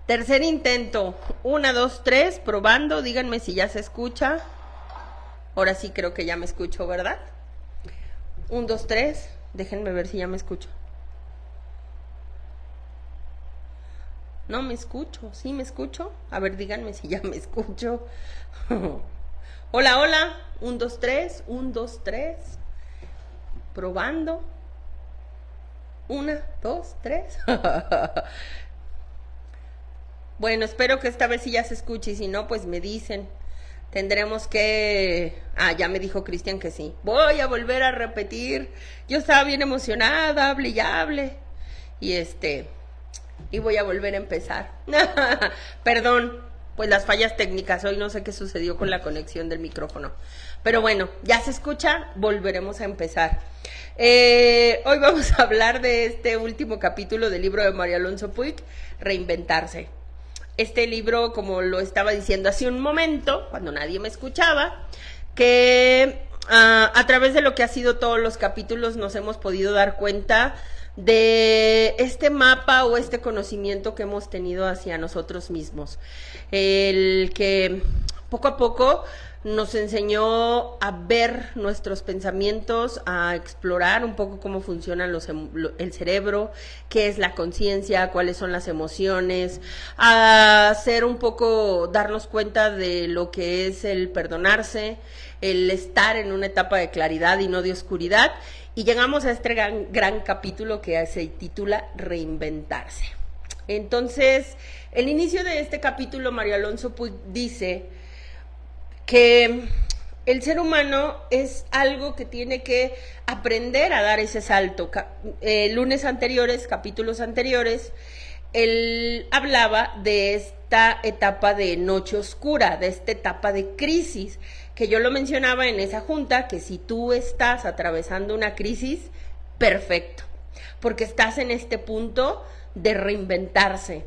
Tercer intento. 1, 2, 3, probando. Díganme si ya se escucha. Ahora sí creo que ya me escucho, ¿verdad? 1, 2, 3. Déjenme ver si ya me escucho. No me escucho. ¿Sí me escucho? A ver, díganme si ya me escucho. Hola, hola. 1, 2, 3. 1, 2, 3. Probando. 1, 2, 3. Bueno, espero que esta vez sí ya se escuche y si no, pues me dicen. Tendremos que... Ah, ya me dijo Cristian que sí. Voy a volver a repetir. Yo estaba bien emocionada, hable y hable. Y voy a volver a empezar. Perdón, pues las fallas técnicas. Hoy no sé qué sucedió con la conexión del micrófono. Pero bueno, ya se escucha, volveremos a empezar. Hoy vamos a hablar de este último capítulo del libro de María Alonso Puig, Reinventarse. Este libro, como lo estaba diciendo hace un momento, cuando nadie me escuchaba, que a través de lo que ha sido todos los capítulos nos hemos podido dar cuenta de este mapa o este conocimiento que hemos tenido hacia nosotros mismos. El que poco a poco nos enseñó a ver nuestros pensamientos, a explorar un poco cómo funciona el cerebro, qué es la conciencia, cuáles son las emociones, a hacer un poco, darnos cuenta de lo que es el perdonarse, el estar en una etapa de claridad y no de oscuridad. Y llegamos a este gran capítulo que se titula Reinventarse. Entonces, el inicio de este capítulo, María Alonso Puig dice que el ser humano es algo que tiene que aprender a dar ese salto. Lunes anteriores, capítulos anteriores, él hablaba de esta etapa de noche oscura, de esta etapa de crisis, que yo lo mencionaba en esa junta, que si tú estás atravesando una crisis, perfecto, porque estás en este punto de reinventarse.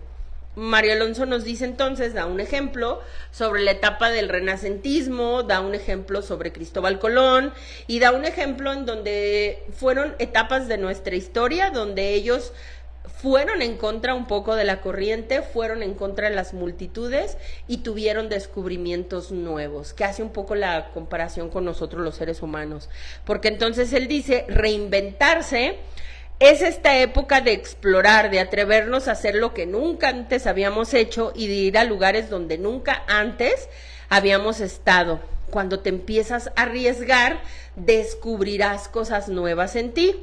Mario Alonso nos dice entonces, da un ejemplo sobre la etapa del renacentismo, da un ejemplo sobre Cristóbal Colón y da un ejemplo en donde fueron etapas de nuestra historia donde ellos fueron en contra un poco de la corriente, fueron en contra de las multitudes y tuvieron descubrimientos nuevos, que hace un poco la comparación con nosotros los seres humanos, porque entonces él dice, reinventarse es esta época de explorar, de atrevernos a hacer lo que nunca antes habíamos hecho y de ir a lugares donde nunca antes habíamos estado. Cuando te empiezas a arriesgar, descubrirás cosas nuevas en ti.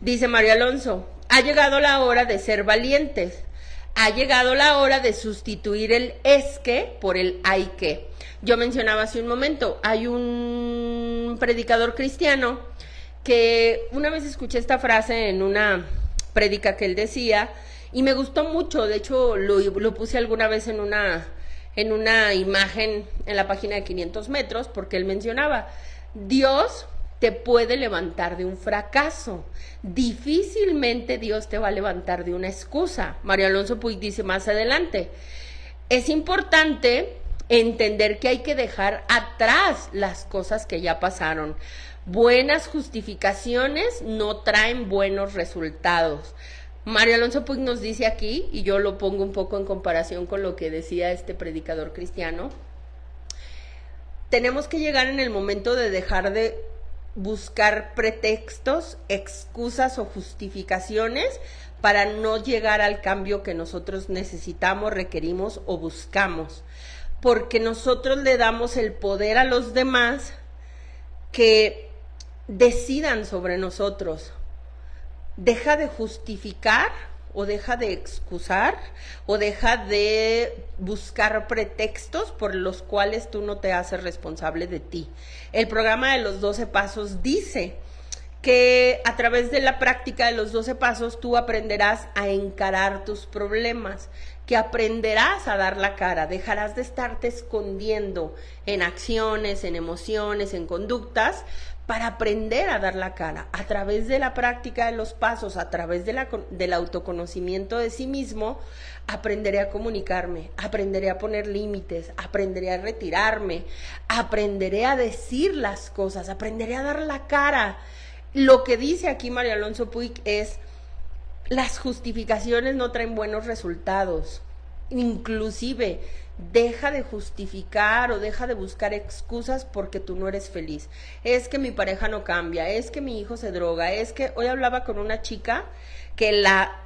Dice María Alonso, ha llegado la hora de ser valientes. Ha llegado la hora de sustituir el es que por el hay que. Yo mencionaba hace un momento, hay un predicador cristiano que una vez escuché esta frase en una prédica que él decía y me gustó mucho. De hecho lo puse alguna vez en una imagen en la página de 500 metros porque él mencionaba, Dios te puede levantar de un fracaso, difícilmente Dios te va a levantar de una excusa. Mario Alonso Puig dice más adelante, es importante entender que hay que dejar atrás las cosas que ya pasaron. Buenas justificaciones no traen buenos resultados. Mario Alonso Puig nos dice aquí, y yo lo pongo un poco en comparación con lo que decía este predicador cristiano, tenemos que llegar en el momento de dejar de buscar pretextos, excusas o justificaciones para no llegar al cambio que nosotros necesitamos, requerimos o buscamos, porque nosotros le damos el poder a los demás que decidan sobre nosotros. Deja de justificar o deja de excusar o deja de buscar pretextos por los cuales tú no te haces responsable de ti. El programa de los 12 pasos dice que a través de la práctica de los 12 pasos tú aprenderás a encarar tus problemas, que aprenderás a dar la cara, dejarás de estarte escondiendo en acciones, en emociones, en conductas, para aprender a dar la cara. A través de la práctica de los pasos, a través del autoconocimiento de sí mismo, aprenderé a comunicarme, aprenderé a poner límites, aprenderé a retirarme, aprenderé a decir las cosas, aprenderé a dar la cara. Lo que dice aquí María Alonso Puig es, las justificaciones no traen buenos resultados. Inclusive, deja de justificar o deja de buscar excusas porque tú no eres feliz. Es que mi pareja no cambia, es que mi hijo se droga, es que hoy hablaba con una chica que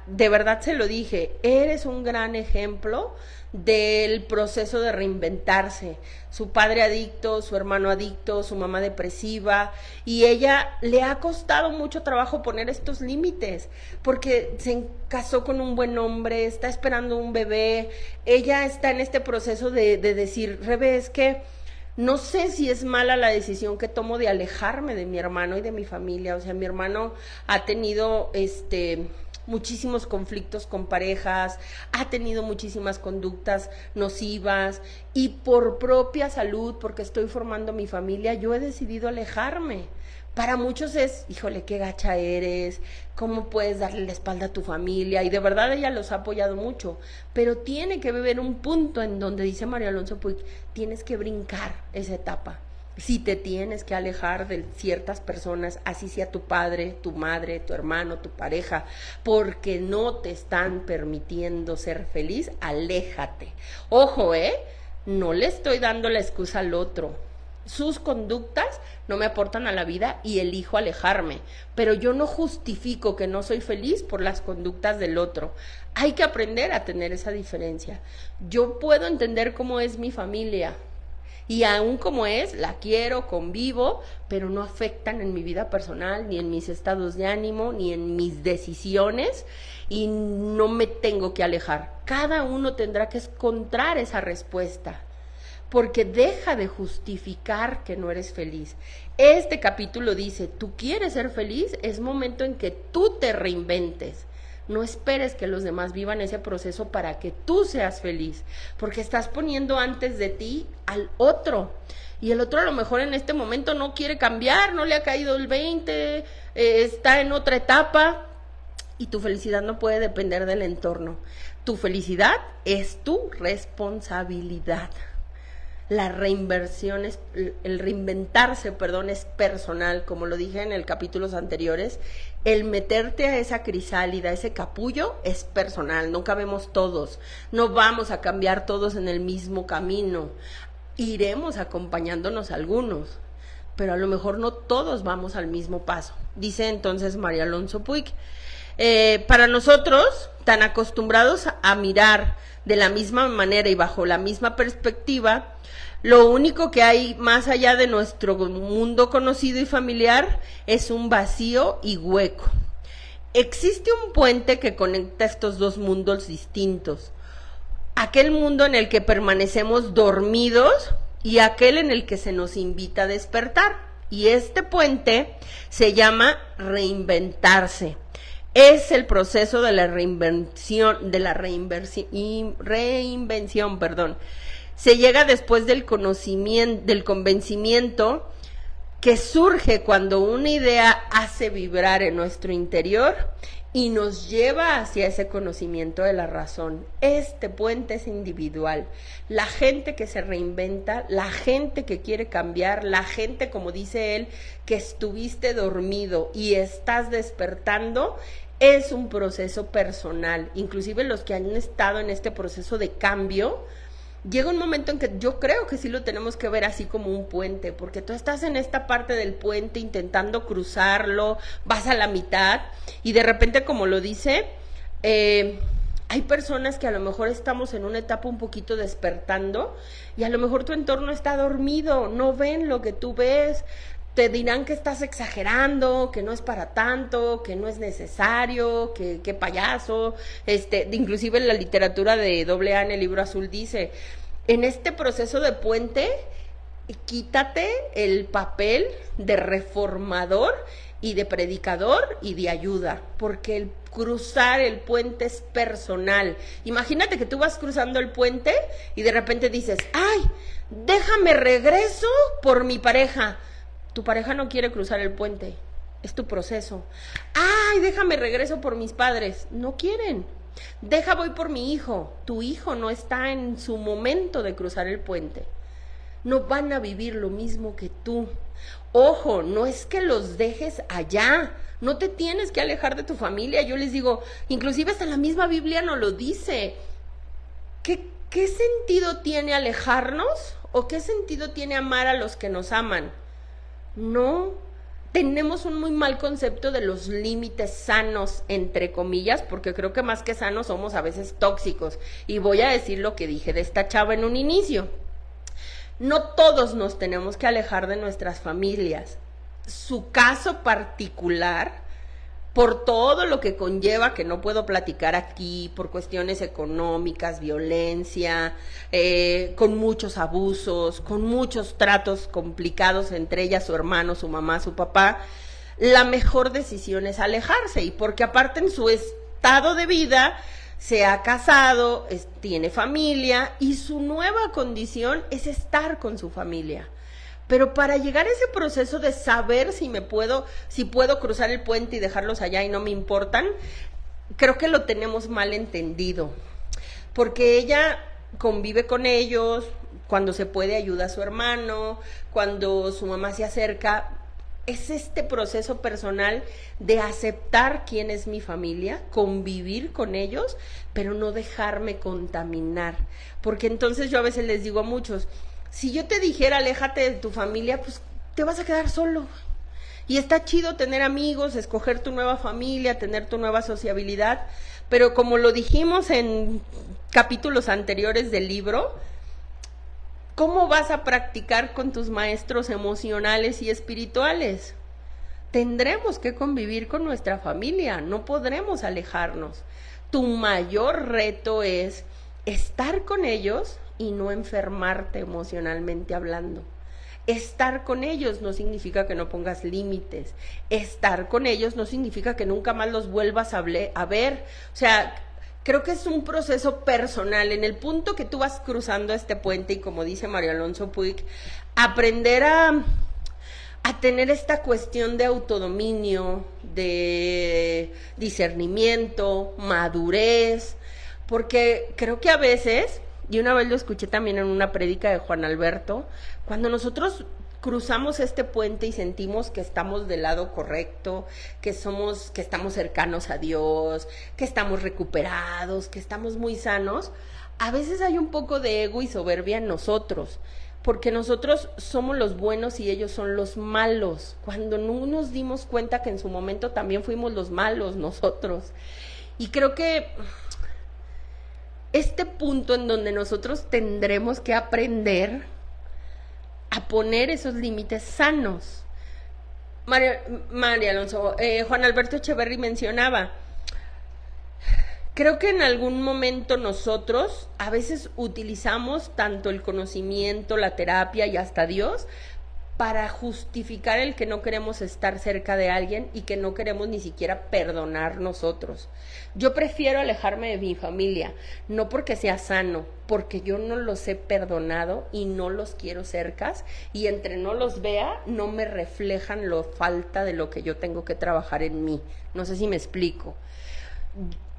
de verdad se lo dije, eres un gran ejemplo del proceso de reinventarse. Su padre adicto, su hermano adicto, su mamá depresiva, y ella le ha costado mucho trabajo poner estos límites, porque se casó con un buen hombre, está esperando un bebé, ella está en este proceso de decir, Rebe, es que no sé si es mala la decisión que tomo de alejarme de mi hermano y de mi familia. O sea, mi hermano ha tenido muchísimos conflictos con parejas, ha tenido muchísimas conductas nocivas, y por propia salud, porque estoy formando mi familia, yo he decidido alejarme. Para muchos es, híjole, qué gacha eres, cómo puedes darle la espalda a tu familia, y de verdad ella los ha apoyado mucho, pero tiene que haber un punto en donde dice María Alonso Puig, tienes que brincar esa etapa. Si te tienes que alejar de ciertas personas, así sea tu padre, tu madre, tu hermano, tu pareja, porque no te están permitiendo ser feliz, aléjate. Ojo, no le estoy dando la excusa al otro. Sus conductas no me aportan a la vida y elijo alejarme, pero yo no justifico que no soy feliz por las conductas del otro. Hay que aprender a tener esa diferencia. Yo puedo entender cómo es mi familia, y aún como es, la quiero, convivo, pero no afectan en mi vida personal, ni en mis estados de ánimo, ni en mis decisiones, y no me tengo que alejar. Cada uno tendrá que encontrar esa respuesta, porque deja de justificar que no eres feliz. Este capítulo dice, ¿tú quieres ser feliz? Es momento en que tú te reinventes. No esperes que los demás vivan ese proceso para que tú seas feliz, porque estás poniendo antes de ti al otro, y el otro a lo mejor en este momento no quiere cambiar, no le ha caído el 20, está en otra etapa, y tu felicidad no puede depender del entorno. Tu felicidad es tu responsabilidad. La reinversión el reinventarse, es personal, como lo dije en el capítulos anteriores. El meterte a esa crisálida, a ese capullo, es personal, no cabemos todos, no vamos a cambiar todos en el mismo camino, iremos acompañándonos algunos, pero a lo mejor no todos vamos al mismo paso. Dice entonces María Alonso Puig, para nosotros, tan acostumbrados a mirar de la misma manera y bajo la misma perspectiva, lo único que hay más allá de nuestro mundo conocido y familiar es un vacío y hueco. Existe un puente que conecta estos dos mundos distintos. Aquel mundo en el que permanecemos dormidos y aquel en el que se nos invita a despertar. Y este puente se llama reinventarse. Es el proceso de la reinvención, Se llega después del convencimiento que surge cuando una idea hace vibrar en nuestro interior y nos lleva hacia ese conocimiento de la razón. Este puente es individual. La gente que se reinventa, la gente que quiere cambiar, la gente, como dice él, que estuviste dormido y estás despertando, es un proceso personal. Inclusive los que han estado en este proceso de cambio, llega un momento en que yo creo que sí lo tenemos que ver así como un puente, porque tú estás en esta parte del puente intentando cruzarlo, vas a la mitad y de repente, como lo dice, hay personas que a lo mejor estamos en una etapa un poquito despertando y a lo mejor tu entorno está dormido, no ven lo que tú ves, te dirán que estás exagerando, que no es para tanto, que no es necesario, que payaso. Inclusive en la literatura de AA en el Libro Azul dice, en este proceso de puente, quítate el papel de reformador y de predicador y de ayuda, porque el cruzar el puente es personal. Imagínate que tú vas cruzando el puente y de repente dices, ay, déjame regreso por mi pareja. Tu pareja no quiere cruzar el puente, es tu proceso. Ay, déjame regreso por mis padres, no quieren. Voy por mi hijo, tu hijo no está en su momento de cruzar el puente. No van a vivir lo mismo que tú. Ojo, no es que los dejes allá, no te tienes que alejar de tu familia. Yo les digo, inclusive hasta la misma Biblia nos lo dice. ¿qué sentido tiene alejarnos o qué sentido tiene amar a los que nos aman? No, tenemos un muy mal concepto de los límites sanos, entre comillas, porque creo que más que sanos somos a veces tóxicos. Y voy a decir lo que dije de esta chava en un inicio. No todos nos tenemos que alejar de nuestras familias. Su caso particular, por todo lo que conlleva, que no puedo platicar aquí, por cuestiones económicas, violencia, con muchos abusos, con muchos tratos complicados entre ella, su hermano, su mamá, su papá, la mejor decisión es alejarse. Y porque aparte en su estado de vida se ha casado, tiene familia y su nueva condición es estar con su familia. Pero para llegar a ese proceso de saber si puedo cruzar el puente y dejarlos allá y no me importan, creo que lo tenemos mal entendido. Porque ella convive con ellos, cuando se puede ayuda a su hermano, cuando su mamá se acerca. Es este proceso personal de aceptar quién es mi familia, convivir con ellos, pero no dejarme contaminar. Porque entonces yo a veces les digo a muchos, si yo te dijera aléjate de tu familia, pues te vas a quedar solo. Y está chido tener amigos, escoger tu nueva familia, tener tu nueva sociabilidad, pero como lo dijimos en capítulos anteriores del libro, ¿cómo vas a practicar con tus maestros emocionales y espirituales? Tendremos que convivir con nuestra familia, no podremos alejarnos. Tu mayor reto es estar con ellos y no enfermarte emocionalmente hablando. Estar con ellos no significa que no pongas límites. Estar con ellos no significa que nunca más los vuelvas a ver. O sea, creo que es un proceso personal. En el punto que tú vas cruzando este puente y como dice Mario Alonso Puig, aprender a tener esta cuestión de autodominio, de discernimiento, madurez, porque creo que a veces, y una vez lo escuché también en una prédica de Juan Alberto, cuando nosotros cruzamos este puente y sentimos que estamos del lado correcto, que estamos cercanos a Dios, que estamos recuperados, que estamos muy sanos, a veces hay un poco de ego y soberbia en nosotros, porque nosotros somos los buenos y ellos son los malos, cuando no nos dimos cuenta que en su momento también fuimos los malos nosotros. Y creo que este punto en donde nosotros tendremos que aprender a poner esos límites sanos. María Alonso, Juan Alberto Echeverry mencionaba, creo que en algún momento nosotros a veces utilizamos tanto el conocimiento, la terapia y hasta Dios para justificar el que no queremos estar cerca de alguien y que no queremos ni siquiera perdonar nosotros. Yo prefiero alejarme de mi familia, no porque sea sano, porque yo no los he perdonado y no los quiero cercas, y entre no los vea, no me reflejan la falta de lo que yo tengo que trabajar en mí. No sé si me explico.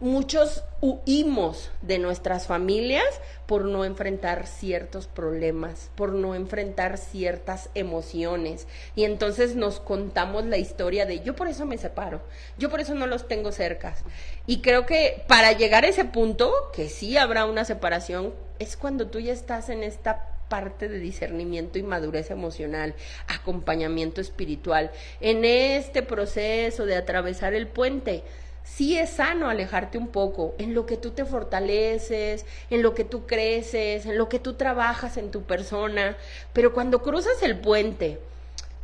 Muchos huimos de nuestras familias por no enfrentar ciertos problemas, por no enfrentar ciertas emociones, y entonces nos contamos la historia de yo por eso me separo, yo por eso no los tengo cercas. Y creo que para llegar a ese punto, que sí habrá una separación, es cuando tú ya estás en esta parte de discernimiento y madurez emocional, acompañamiento espiritual, en este proceso de atravesar el puente. Sí es sano alejarte un poco en lo que tú te fortaleces, en lo que tú creces, en lo que tú trabajas en tu persona, pero cuando cruzas el puente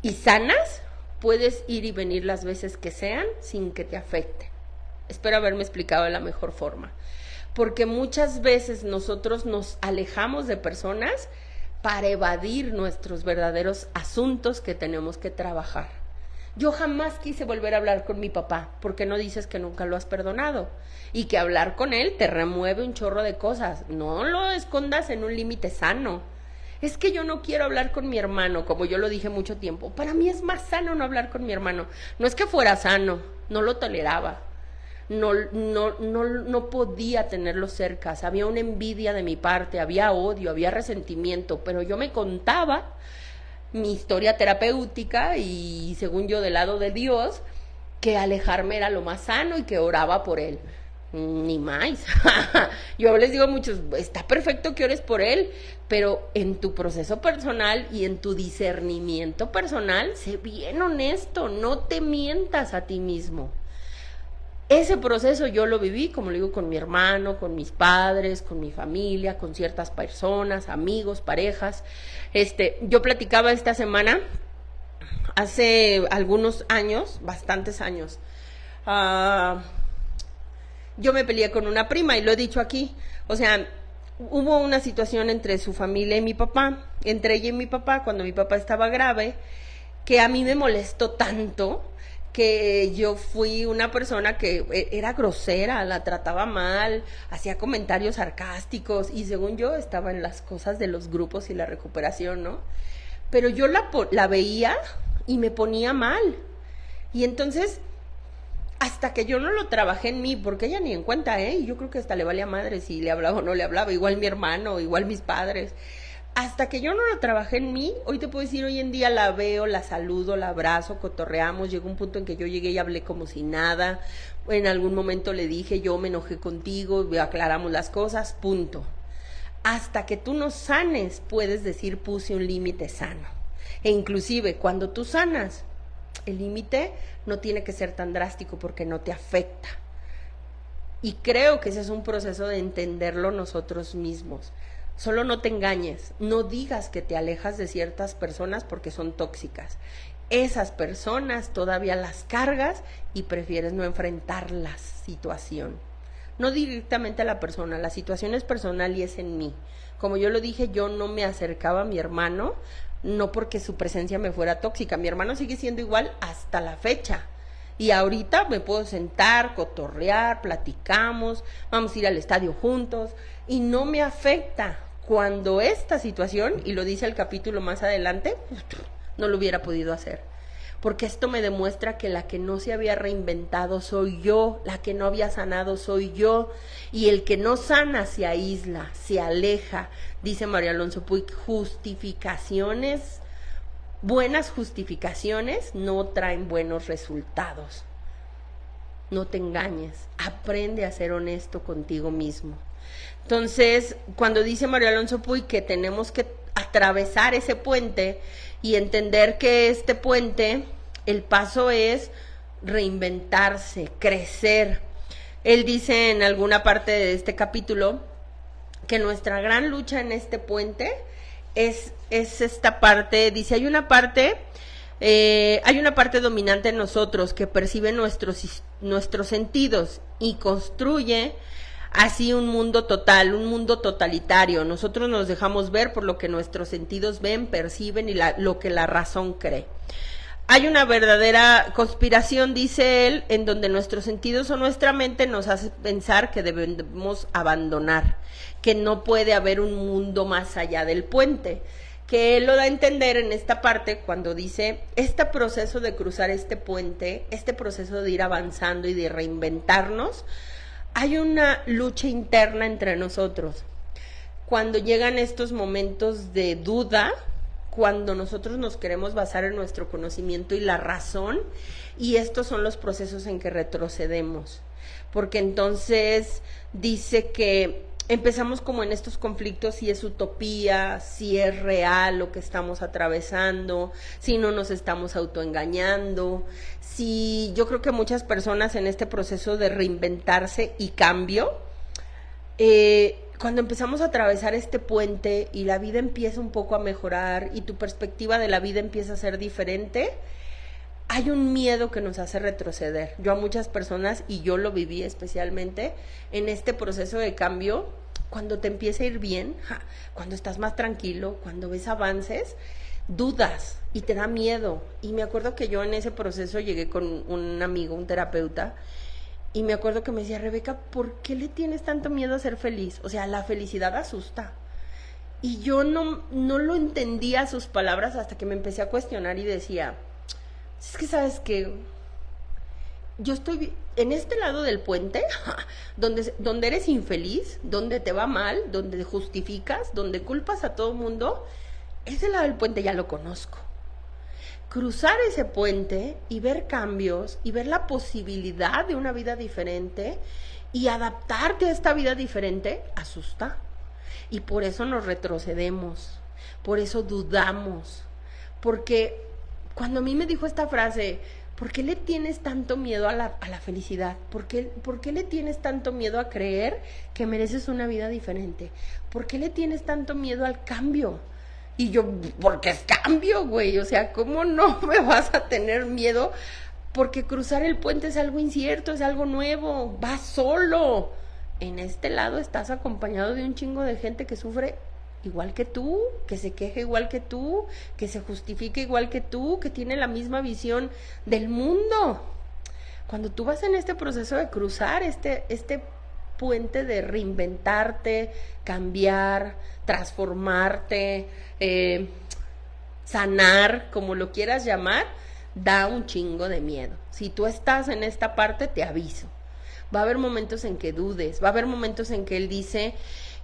y sanas, puedes ir y venir las veces que sean sin que te afecte. Espero haberme explicado de la mejor forma, porque muchas veces nosotros nos alejamos de personas para evadir nuestros verdaderos asuntos que tenemos que trabajar. Yo jamás quise volver a hablar con mi papá, porque no dices que nunca lo has perdonado, y que hablar con él te remueve un chorro de cosas. No lo escondas en un límite sano. Es que yo no quiero hablar con mi hermano, como yo lo dije mucho tiempo. Para mí es más sano no hablar con mi hermano. No es que fuera sano, no lo toleraba. No podía tenerlo cerca. Había una envidia de mi parte, había odio, había resentimiento, pero yo me contaba mi historia terapéutica y según yo del lado de Dios, que alejarme era lo más sano y que oraba por él. Ni más. Yo les digo a muchos, está perfecto que ores por él, pero en tu proceso personal y en tu discernimiento personal, sé bien honesto, no te mientas a ti mismo. Ese proceso yo lo viví, como lo digo, con mi hermano, con mis padres, con mi familia, con ciertas personas, amigos, parejas. Yo platicaba esta semana, hace algunos años, bastantes años, yo me peleé con una prima y lo he dicho aquí. O sea, hubo una situación entre su familia y mi papá, entre ella y mi papá, cuando mi papá estaba grave, que a mí me molestó tanto que yo fui una persona que era grosera, la trataba mal, hacía comentarios sarcásticos y según yo estaba en las cosas de los grupos y la recuperación, ¿no? Pero yo la veía y me ponía mal. Y entonces, hasta que yo no lo trabajé en mí, porque ella ni en cuenta, ¿eh? Yo creo que hasta le valía madre si le hablaba o no le hablaba, igual mi hermano, igual mis padres. Hasta que yo no lo trabajé en mí, hoy te puedo decir, hoy en día la veo, la saludo, la abrazo, cotorreamos, llegó un punto en que yo llegué y hablé como si nada, en algún momento le dije, yo me enojé contigo, aclaramos las cosas, punto. Hasta que tú no sanes, puedes decir, puse un límite sano. E inclusive, cuando tú sanas, el límite no tiene que ser tan drástico porque no te afecta. Y creo que ese es un proceso de entenderlo nosotros mismos. Solo no te engañes, no digas que te alejas de ciertas personas porque son tóxicas. Esas personas todavía las cargas y prefieres no enfrentar la situación. No directamente a la persona, la situación es personal y es en mí. Como yo lo dije, yo no me acercaba a mi hermano, no porque su presencia me fuera tóxica. Mi hermano sigue siendo igual hasta la fecha. Y ahorita me puedo sentar, cotorrear, platicamos, vamos a ir al estadio juntos y no me afecta. Cuando esta situación, y lo dice el capítulo más adelante, no lo hubiera podido hacer. Porque esto me demuestra que la que no se había reinventado soy yo, la que no había sanado soy yo, y el que no sana se aísla, se aleja. Dice María Alonso Puig, buenas justificaciones no traen buenos resultados. No te engañes, aprende a ser honesto contigo mismo. Entonces, cuando dice María Alonso Puig que tenemos que atravesar ese puente y entender que este puente, el paso es reinventarse, crecer. Él dice en alguna parte de este capítulo que nuestra gran lucha en este puente es esta parte, dice, hay una parte dominante en nosotros que percibe nuestros sentidos y construye así un mundo total, un mundo totalitario. Nosotros nos dejamos ver por lo que nuestros sentidos ven, perciben y lo que la razón cree. Hay una verdadera conspiración, dice él, en donde nuestros sentidos o nuestra mente nos hace pensar que debemos abandonar, que no puede haber un mundo más allá del puente. Que él lo da a entender en esta parte cuando dice, este proceso de cruzar este puente, este proceso de ir avanzando y de reinventarnos, hay una lucha interna entre nosotros. Cuando llegan estos momentos de duda, cuando nosotros nos queremos basar en nuestro conocimiento y la razón, y estos son los procesos en que retrocedemos. Porque entonces dice que empezamos como en estos conflictos, si es utopía, si es real lo que estamos atravesando, si no nos estamos autoengañando, si yo creo que muchas personas en este proceso de reinventarse y cambio, cuando empezamos a atravesar este puente y la vida empieza un poco a mejorar y tu perspectiva de la vida empieza a ser diferente, hay un miedo que nos hace retroceder. Yo a muchas personas, y yo lo viví especialmente, en este proceso de cambio, cuando te empieza a ir bien, cuando estás más tranquilo, cuando ves avances, dudas y te da miedo. Y me acuerdo que yo en ese proceso llegué con un amigo, un terapeuta, y me acuerdo que me decía, Rebeca, ¿por qué le tienes tanto miedo a ser feliz? O sea, la felicidad asusta. Y yo no lo entendía sus palabras hasta que me empecé a cuestionar y decía, es que sabes que yo estoy en este lado del puente, donde eres infeliz, donde te va mal, donde justificas, donde culpas a todo el mundo, ese lado del puente ya lo conozco. Cruzar ese puente y ver cambios y ver la posibilidad de una vida diferente Y adaptarte a esta vida diferente asusta. Y por eso nos retrocedemos, por eso dudamos. Porque cuando a mí me dijo esta frase, ¿por qué le tienes tanto miedo a la felicidad? ¿Por qué le tienes tanto miedo a creer que mereces una vida diferente? ¿Por qué le tienes tanto miedo al cambio? Y yo, porque es cambio, güey. O sea, ¿cómo no me vas a tener miedo? Porque cruzar el puente es algo incierto, es algo nuevo, vas solo. En este lado estás acompañado de un chingo de gente que sufre igual que tú, que se queja igual que tú, que se justifica igual que tú, que tiene la misma visión del mundo. Cuando tú vas en este proceso de cruzar este puente de reinventarte, cambiar, transformarte, sanar, como lo quieras llamar, da un chingo de miedo. Si tú estás en esta parte, te aviso. Va a haber momentos en que dudes, va a haber momentos en que él dice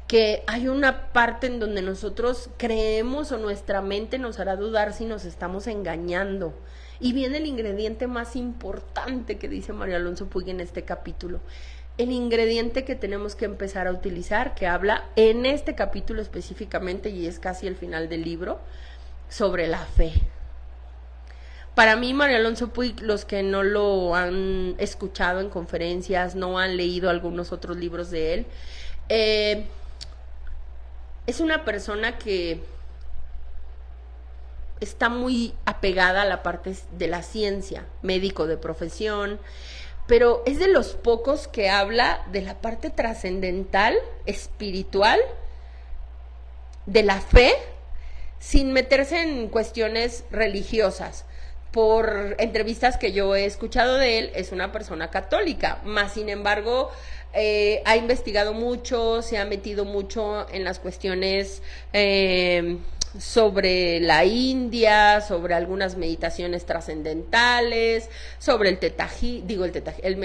que hay una parte en donde nosotros creemos o nuestra mente nos hará dudar si nos estamos engañando. Y viene el ingrediente más importante que dice Mario Alonso Puig en este capítulo. El ingrediente que tenemos que empezar a utilizar, que habla en este capítulo específicamente, y es casi el final del libro, sobre la fe. Para mí, Mario Alonso Puig, los que no lo han escuchado en conferencias, no han leído algunos otros libros de él, es una persona que está muy apegada a la parte de la ciencia, médico de profesión, pero es de los pocos que habla de la parte trascendental, espiritual, de la fe, sin meterse en cuestiones religiosas. Por entrevistas que yo he escuchado de él, es una persona católica, más sin embargo ha investigado mucho, se ha metido mucho en las cuestiones sobre la India, sobre algunas meditaciones trascendentales, sobre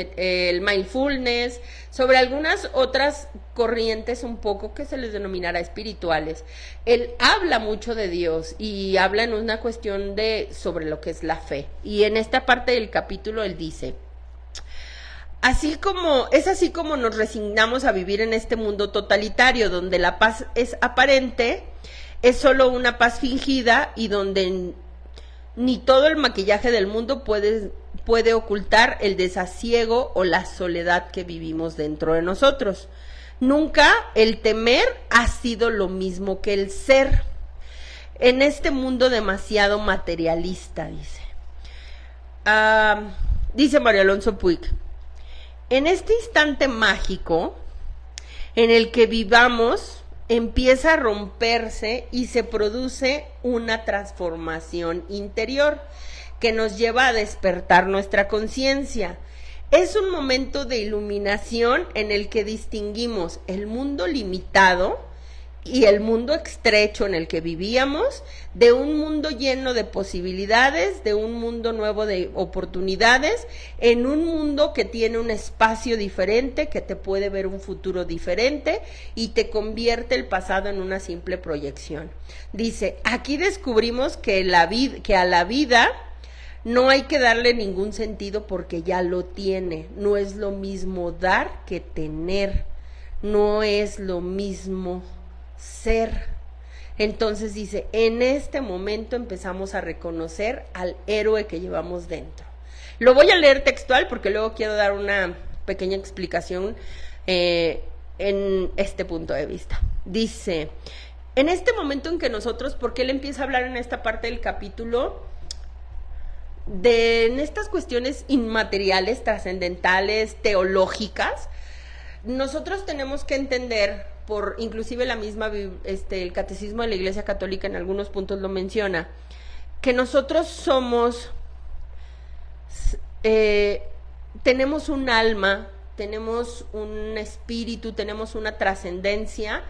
el mindfulness, sobre algunas otras corrientes un poco que se les denominará espirituales. Él habla mucho de Dios y habla en una cuestión sobre lo que es la fe. Y en esta parte del capítulo él dice: así como nos resignamos a vivir en este mundo totalitario donde la paz es aparente, es solo una paz fingida y donde ni todo el maquillaje del mundo puede ocultar el desasiego o la soledad que vivimos dentro de nosotros. Nunca el temer ha sido lo mismo que el ser. En este mundo demasiado materialista, dice. Dice Mario Alonso Puig: en este instante mágico en el que vivamos, empieza a romperse y se produce una transformación interior que nos lleva a despertar nuestra conciencia. Es un momento de iluminación en el que distinguimos el mundo limitado y el mundo estrecho en el que vivíamos, de un mundo lleno de posibilidades, de un mundo nuevo de oportunidades, en un mundo que tiene un espacio diferente, que te puede ver un futuro diferente y te convierte el pasado en una simple proyección. Dice, aquí descubrimos que a la vida no hay que darle ningún sentido porque ya lo tiene. No es lo mismo dar que tener. No es lo mismo ser. Entonces dice, en este momento empezamos a reconocer al héroe que llevamos dentro. Lo voy a leer textual porque luego quiero dar una pequeña explicación en este punto de vista. Dice, en este momento en que nosotros, porque él empieza a hablar en esta parte del capítulo en estas cuestiones inmateriales, trascendentales, teológicas, nosotros tenemos que entender, por inclusive la misma el catecismo de la Iglesia Católica en algunos puntos lo menciona, que nosotros somos, tenemos un alma, tenemos un espíritu, tenemos una trascendencia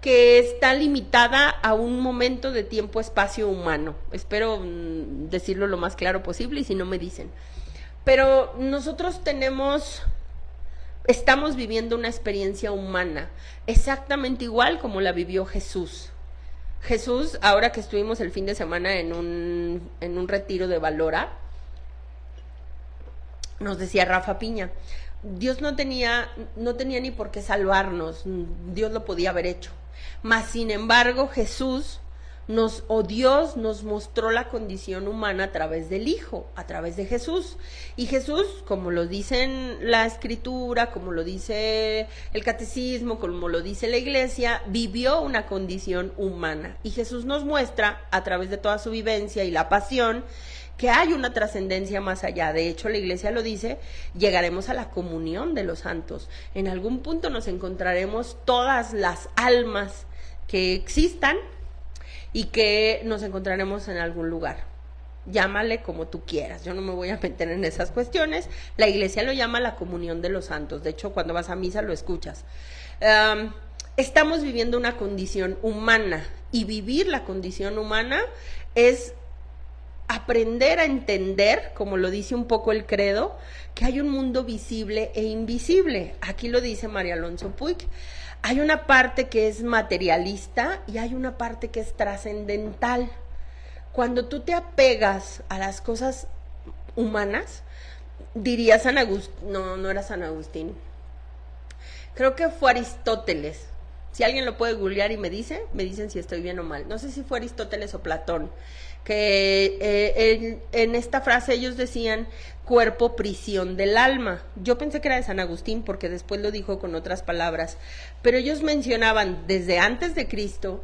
que está limitada a un momento de tiempo-espacio humano. Espero decirlo lo más claro posible y si no me dicen. Pero nosotros estamos viviendo una experiencia humana, exactamente igual como la vivió Jesús. Jesús, ahora que estuvimos el fin de semana en un retiro de Valora, nos decía Rafa Piña, Dios no tenía ni por qué salvarnos, Dios lo podía haber hecho. Mas, sin embargo, Dios nos mostró la condición humana a través del Hijo, a través de Jesús. Y Jesús, como lo dice la Escritura, como lo dice el Catecismo, como lo dice la Iglesia, vivió una condición humana. Y Jesús nos muestra, a través de toda su vivencia y la pasión, que hay una trascendencia más allá. De hecho, la Iglesia lo dice, llegaremos a la comunión de los santos. En algún punto nos encontraremos todas las almas que existan y que nos encontraremos en algún lugar. Llámale como tú quieras, yo no me voy a meter en esas cuestiones. La Iglesia lo llama la comunión de los santos. De hecho, cuando vas a misa lo escuchas. Estamos viviendo una condición humana, y vivir la condición humana es aprender a entender, como lo dice un poco el credo, que hay un mundo visible e invisible. Aquí lo dice María Alonso Puig. Hay una parte que es materialista y hay una parte que es trascendental. Cuando tú te apegas a las cosas humanas, diría San Agustín, no era San Agustín, creo que fue Aristóteles. Si alguien lo puede googlear y me dicen si estoy bien o mal. No sé si fue Aristóteles o Platón, que en esta frase ellos decían cuerpo, prisión del alma. Yo pensé que era de San Agustín porque después lo dijo con otras palabras, pero ellos mencionaban desde antes de Cristo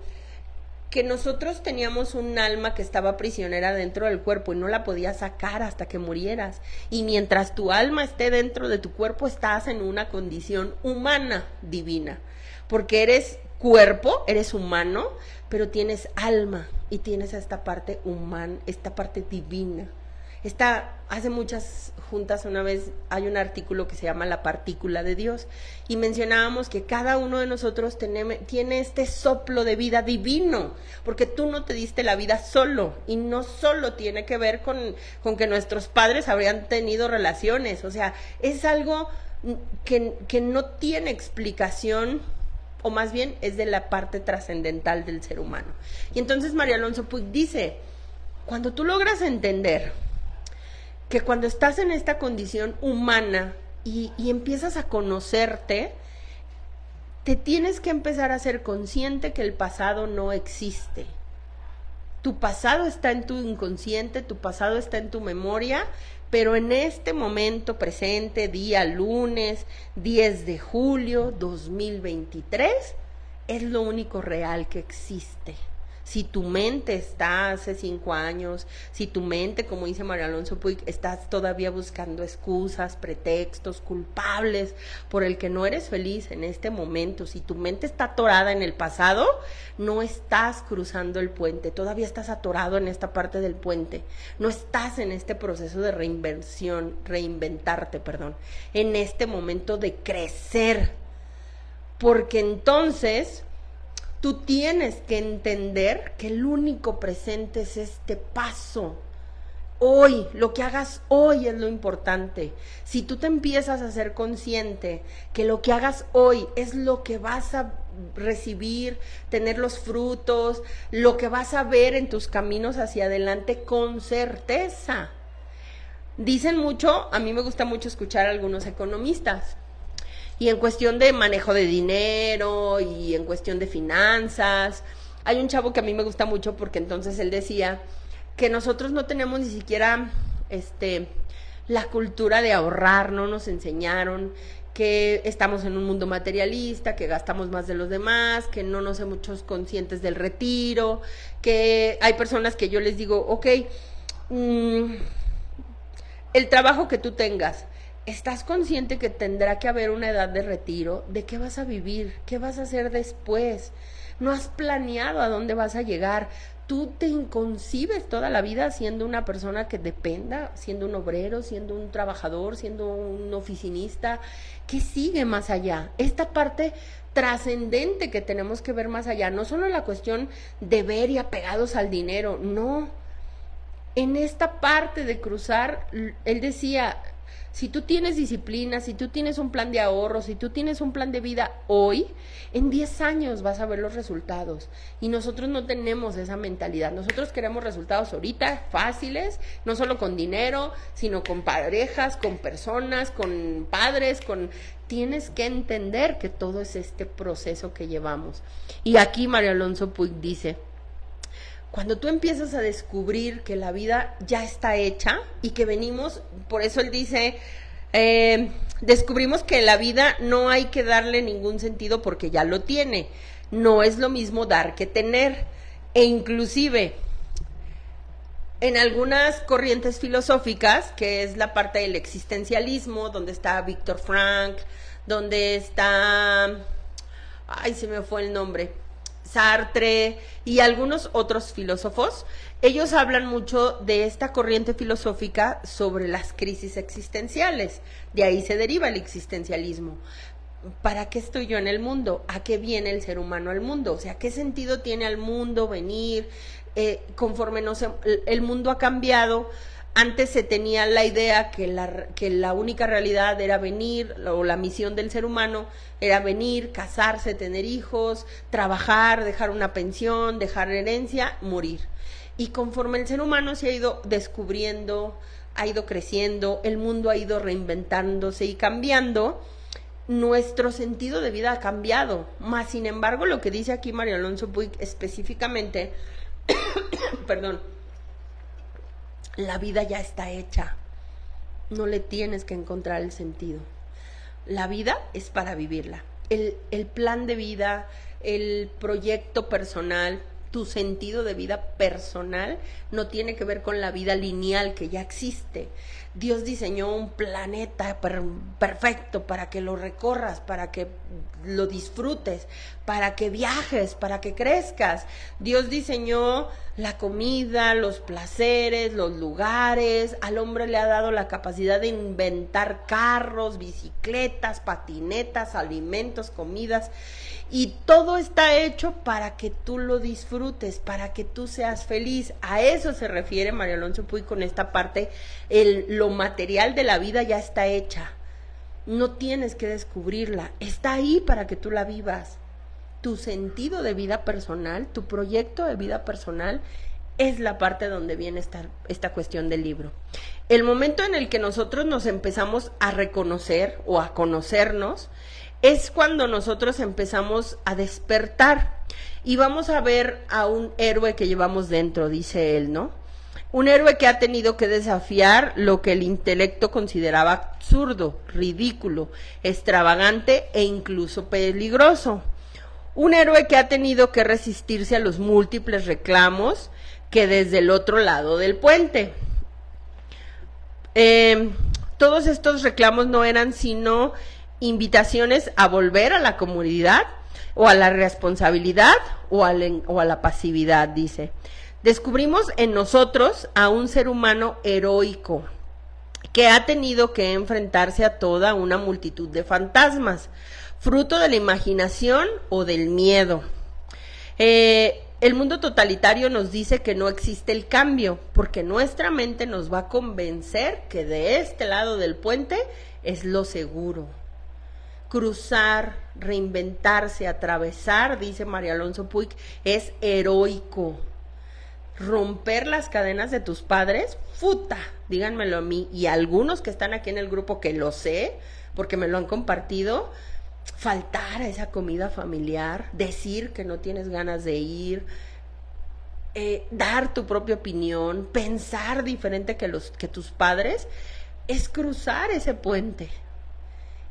que nosotros teníamos un alma que estaba prisionera dentro del cuerpo y no la podías sacar hasta que murieras. Y mientras tu alma esté dentro de tu cuerpo, estás en una condición humana divina, porque eres cuerpo, eres humano, pero tienes alma y tienes esta parte humana, esta parte divina. Hace muchas juntas, una vez hay un artículo que se llama La partícula de Dios, y mencionábamos que cada uno de nosotros tiene este soplo de vida divino, porque tú no te diste la vida solo, y no solo tiene que ver con que nuestros padres habrían tenido relaciones. O sea, es algo que no tiene explicación, o más bien es de la parte trascendental del ser humano. Y entonces María Alonso Puig dice, cuando tú logras entender que cuando estás en esta condición humana y empiezas a conocerte, te tienes que empezar a ser consciente que el pasado no existe. Tu pasado está en tu inconsciente, tu pasado está en tu memoria, pero en este momento presente, día lunes 10 de julio 2023, es lo único real que existe. Si tu mente está hace 5 años, si tu mente, como dice María Alonso Puig, estás todavía buscando excusas, pretextos, culpables por el que no eres feliz en este momento, si tu mente está atorada en el pasado, no estás cruzando el puente, todavía estás atorado en esta parte del puente, no estás en este proceso de reinventarte, en este momento de crecer, porque entonces tú tienes que entender que el único presente es este paso. Hoy, lo que hagas hoy es lo importante. Si tú te empiezas a ser consciente que lo que hagas hoy es lo que vas a recibir, tener los frutos, lo que vas a ver en tus caminos hacia adelante con certeza. Dicen mucho, a mí me gusta mucho escuchar a algunos economistas, y en cuestión de manejo de dinero y en cuestión de finanzas, hay un chavo que a mí me gusta mucho porque entonces él decía que nosotros no tenemos ni siquiera la cultura de ahorrar, no nos enseñaron, que estamos en un mundo materialista, que gastamos más de los demás, que no nos hacemos muchos conscientes del retiro, que hay personas que yo les digo, ok, el trabajo que tú tengas, ¿estás consciente que tendrá que haber una edad de retiro? ¿De qué vas a vivir? ¿Qué vas a hacer después? ¿No has planeado a dónde vas a llegar? ¿Tú te inconcibes toda la vida siendo una persona que dependa, siendo un obrero, siendo un trabajador, siendo un oficinista? ¿Qué sigue más allá? Esta parte trascendente que tenemos que ver más allá, no solo la cuestión de ver y apegados al dinero, no. En esta parte de cruzar, él decía, Si tú tienes disciplina, si tú tienes un plan de ahorro, si tú tienes un plan de vida hoy, en 10 años vas a ver los resultados. Y nosotros no tenemos esa mentalidad. Nosotros queremos resultados ahorita, fáciles, no solo con dinero, sino con parejas, con personas, con padres, con... Tienes que entender que todo es este proceso que llevamos. Y aquí Mario Alonso Puig dice, cuando tú empiezas a descubrir que la vida ya está hecha y que venimos, por eso él dice, descubrimos que la vida no hay que darle ningún sentido porque ya lo tiene. No es lo mismo dar que tener. E inclusive, en algunas corrientes filosóficas, que es la parte del existencialismo, donde está Víctor Frank, donde está, ay, se me fue el nombre, Sartre y algunos otros filósofos, ellos hablan mucho de esta corriente filosófica sobre las crisis existenciales. De ahí se deriva el existencialismo. ¿Para qué estoy yo en el mundo? ¿A qué viene el ser humano al mundo? O sea, ¿qué sentido tiene al mundo venir? Conforme el mundo ha cambiado, antes se tenía la idea que la única realidad era venir, o la misión del ser humano era venir, casarse, tener hijos, trabajar, dejar una pensión, dejar herencia, morir. Y conforme el ser humano se ha ido descubriendo, ha ido creciendo, el mundo ha ido reinventándose y cambiando, nuestro sentido de vida ha cambiado. Más sin embargo, lo que dice aquí Mario Alonso Puig específicamente, perdón, la vida ya está hecha, no le tienes que encontrar el sentido. La vida es para vivirla. El plan de vida, el proyecto personal, tu sentido de vida personal no tiene que ver con la vida lineal que ya existe. Dios diseñó un planeta perfecto para que lo recorras, para que lo disfrutes, para que viajes, para que crezcas. Dios diseñó la comida, los placeres, los lugares. Al hombre le ha dado la capacidad de inventar carros, bicicletas, patinetas, alimentos, comidas. Y todo está hecho para que tú lo disfrutes, para que tú seas feliz. A eso se refiere Mario Alonso Puig con esta parte. Lo material de la vida ya está hecha. No tienes que descubrirla. Está ahí para que tú la vivas. Tu sentido de vida personal, tu proyecto de vida personal, es la parte donde viene esta cuestión del libro. El momento en el que nosotros nos empezamos a reconocer o a conocernos, es cuando nosotros empezamos a despertar y vamos a ver a un héroe que llevamos dentro, dice él, ¿no? Un héroe que ha tenido que desafiar lo que el intelecto consideraba absurdo, ridículo, extravagante e incluso peligroso. Un héroe que ha tenido que resistirse a los múltiples reclamos que desde el otro lado del puente. Todos estos reclamos no eran sino invitaciones a volver a la comunidad o a la responsabilidad o a la pasividad, dice. Descubrimos en nosotros a un ser humano heroico que ha tenido que enfrentarse a toda una multitud de fantasmas, fruto de la imaginación o del miedo. El mundo totalitario nos dice que no existe el cambio, porque nuestra mente nos va a convencer que de este lado del puente es lo seguro. Cruzar, reinventarse, atravesar, dice Mario Alonso Puig, es heroico. Romper las cadenas de tus padres, ¡futa! Díganmelo a mí y a algunos que están aquí en el grupo que lo sé, porque me lo han compartido. Faltar a esa comida familiar, decir que no tienes ganas de ir, dar tu propia opinión, pensar diferente que tus padres, es cruzar ese puente.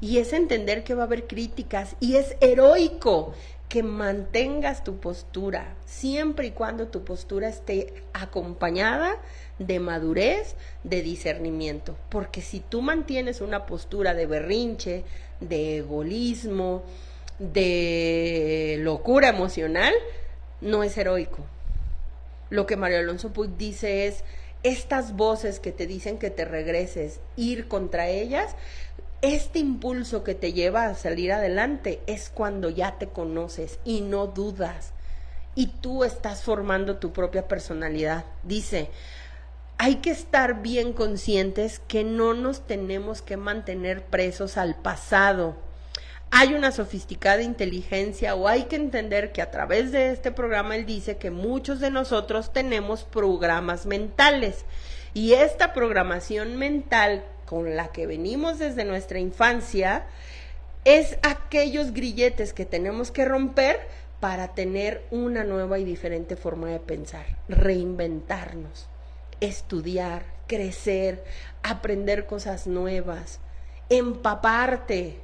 Y es entender que va a haber críticas y es heroico que mantengas tu postura, siempre y cuando tu postura esté acompañada de madurez, de discernimiento. Porque si tú mantienes una postura de berrinche, de egoísmo, de locura emocional, no es heroico. Lo que Mario Alonso Puig dice es, estas voces que te dicen que te regreses, ir contra ellas, este impulso que te lleva a salir adelante es cuando ya te conoces y no dudas y tú estás formando tu propia personalidad. Dice, hay que estar bien conscientes que no nos tenemos que mantener presos al pasado. Hay una sofisticada inteligencia, o hay que entender que a través de este programa él dice que muchos de nosotros tenemos programas mentales, y esta programación mental con la que venimos desde nuestra infancia es aquellos grilletes que tenemos que romper para tener una nueva y diferente forma de pensar, reinventarnos, estudiar, crecer, aprender cosas nuevas, empaparte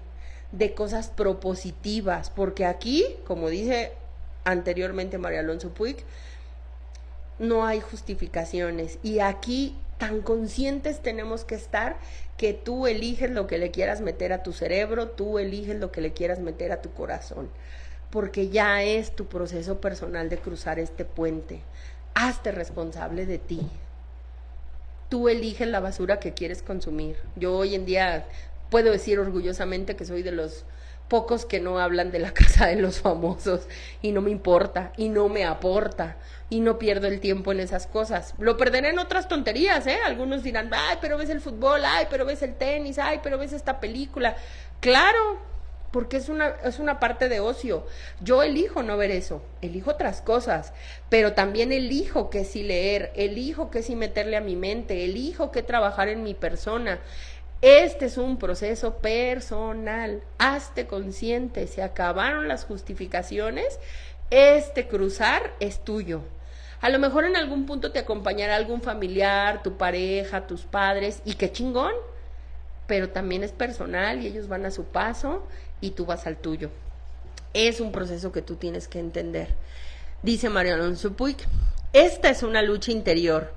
de cosas propositivas, porque aquí, como dice anteriormente María Alonso Puig, no hay justificaciones, y aquí tan conscientes tenemos que estar que tú eliges lo que le quieras meter a tu cerebro, tú eliges lo que le quieras meter a tu corazón, porque ya es tu proceso personal de cruzar este puente. Hazte responsable de ti. Tú eliges la basura que quieres consumir. Yo hoy en día puedo decir orgullosamente que soy de los pocos que no hablan de la casa de los famosos, y no me importa, y no me aporta, y no pierdo el tiempo en esas cosas. Lo perderé en otras tonterías, ¿eh? Algunos dirán, ay, pero ves el fútbol, ay, pero ves el tenis, ay, pero ves esta película. Claro, porque es una parte de ocio. Yo elijo no ver eso, elijo otras cosas, pero también elijo qué sí leer, elijo qué sí meterle a mi mente, elijo qué trabajar en mi persona. Este es un proceso personal. Hazte consciente, se acabaron las justificaciones, este cruzar es tuyo. A lo mejor en algún punto te acompañará algún familiar, tu pareja, tus padres, y qué chingón, pero también es personal y ellos van a su paso y tú vas al tuyo. Es un proceso que tú tienes que entender. Dice María Alonso Puig, esta es una lucha interior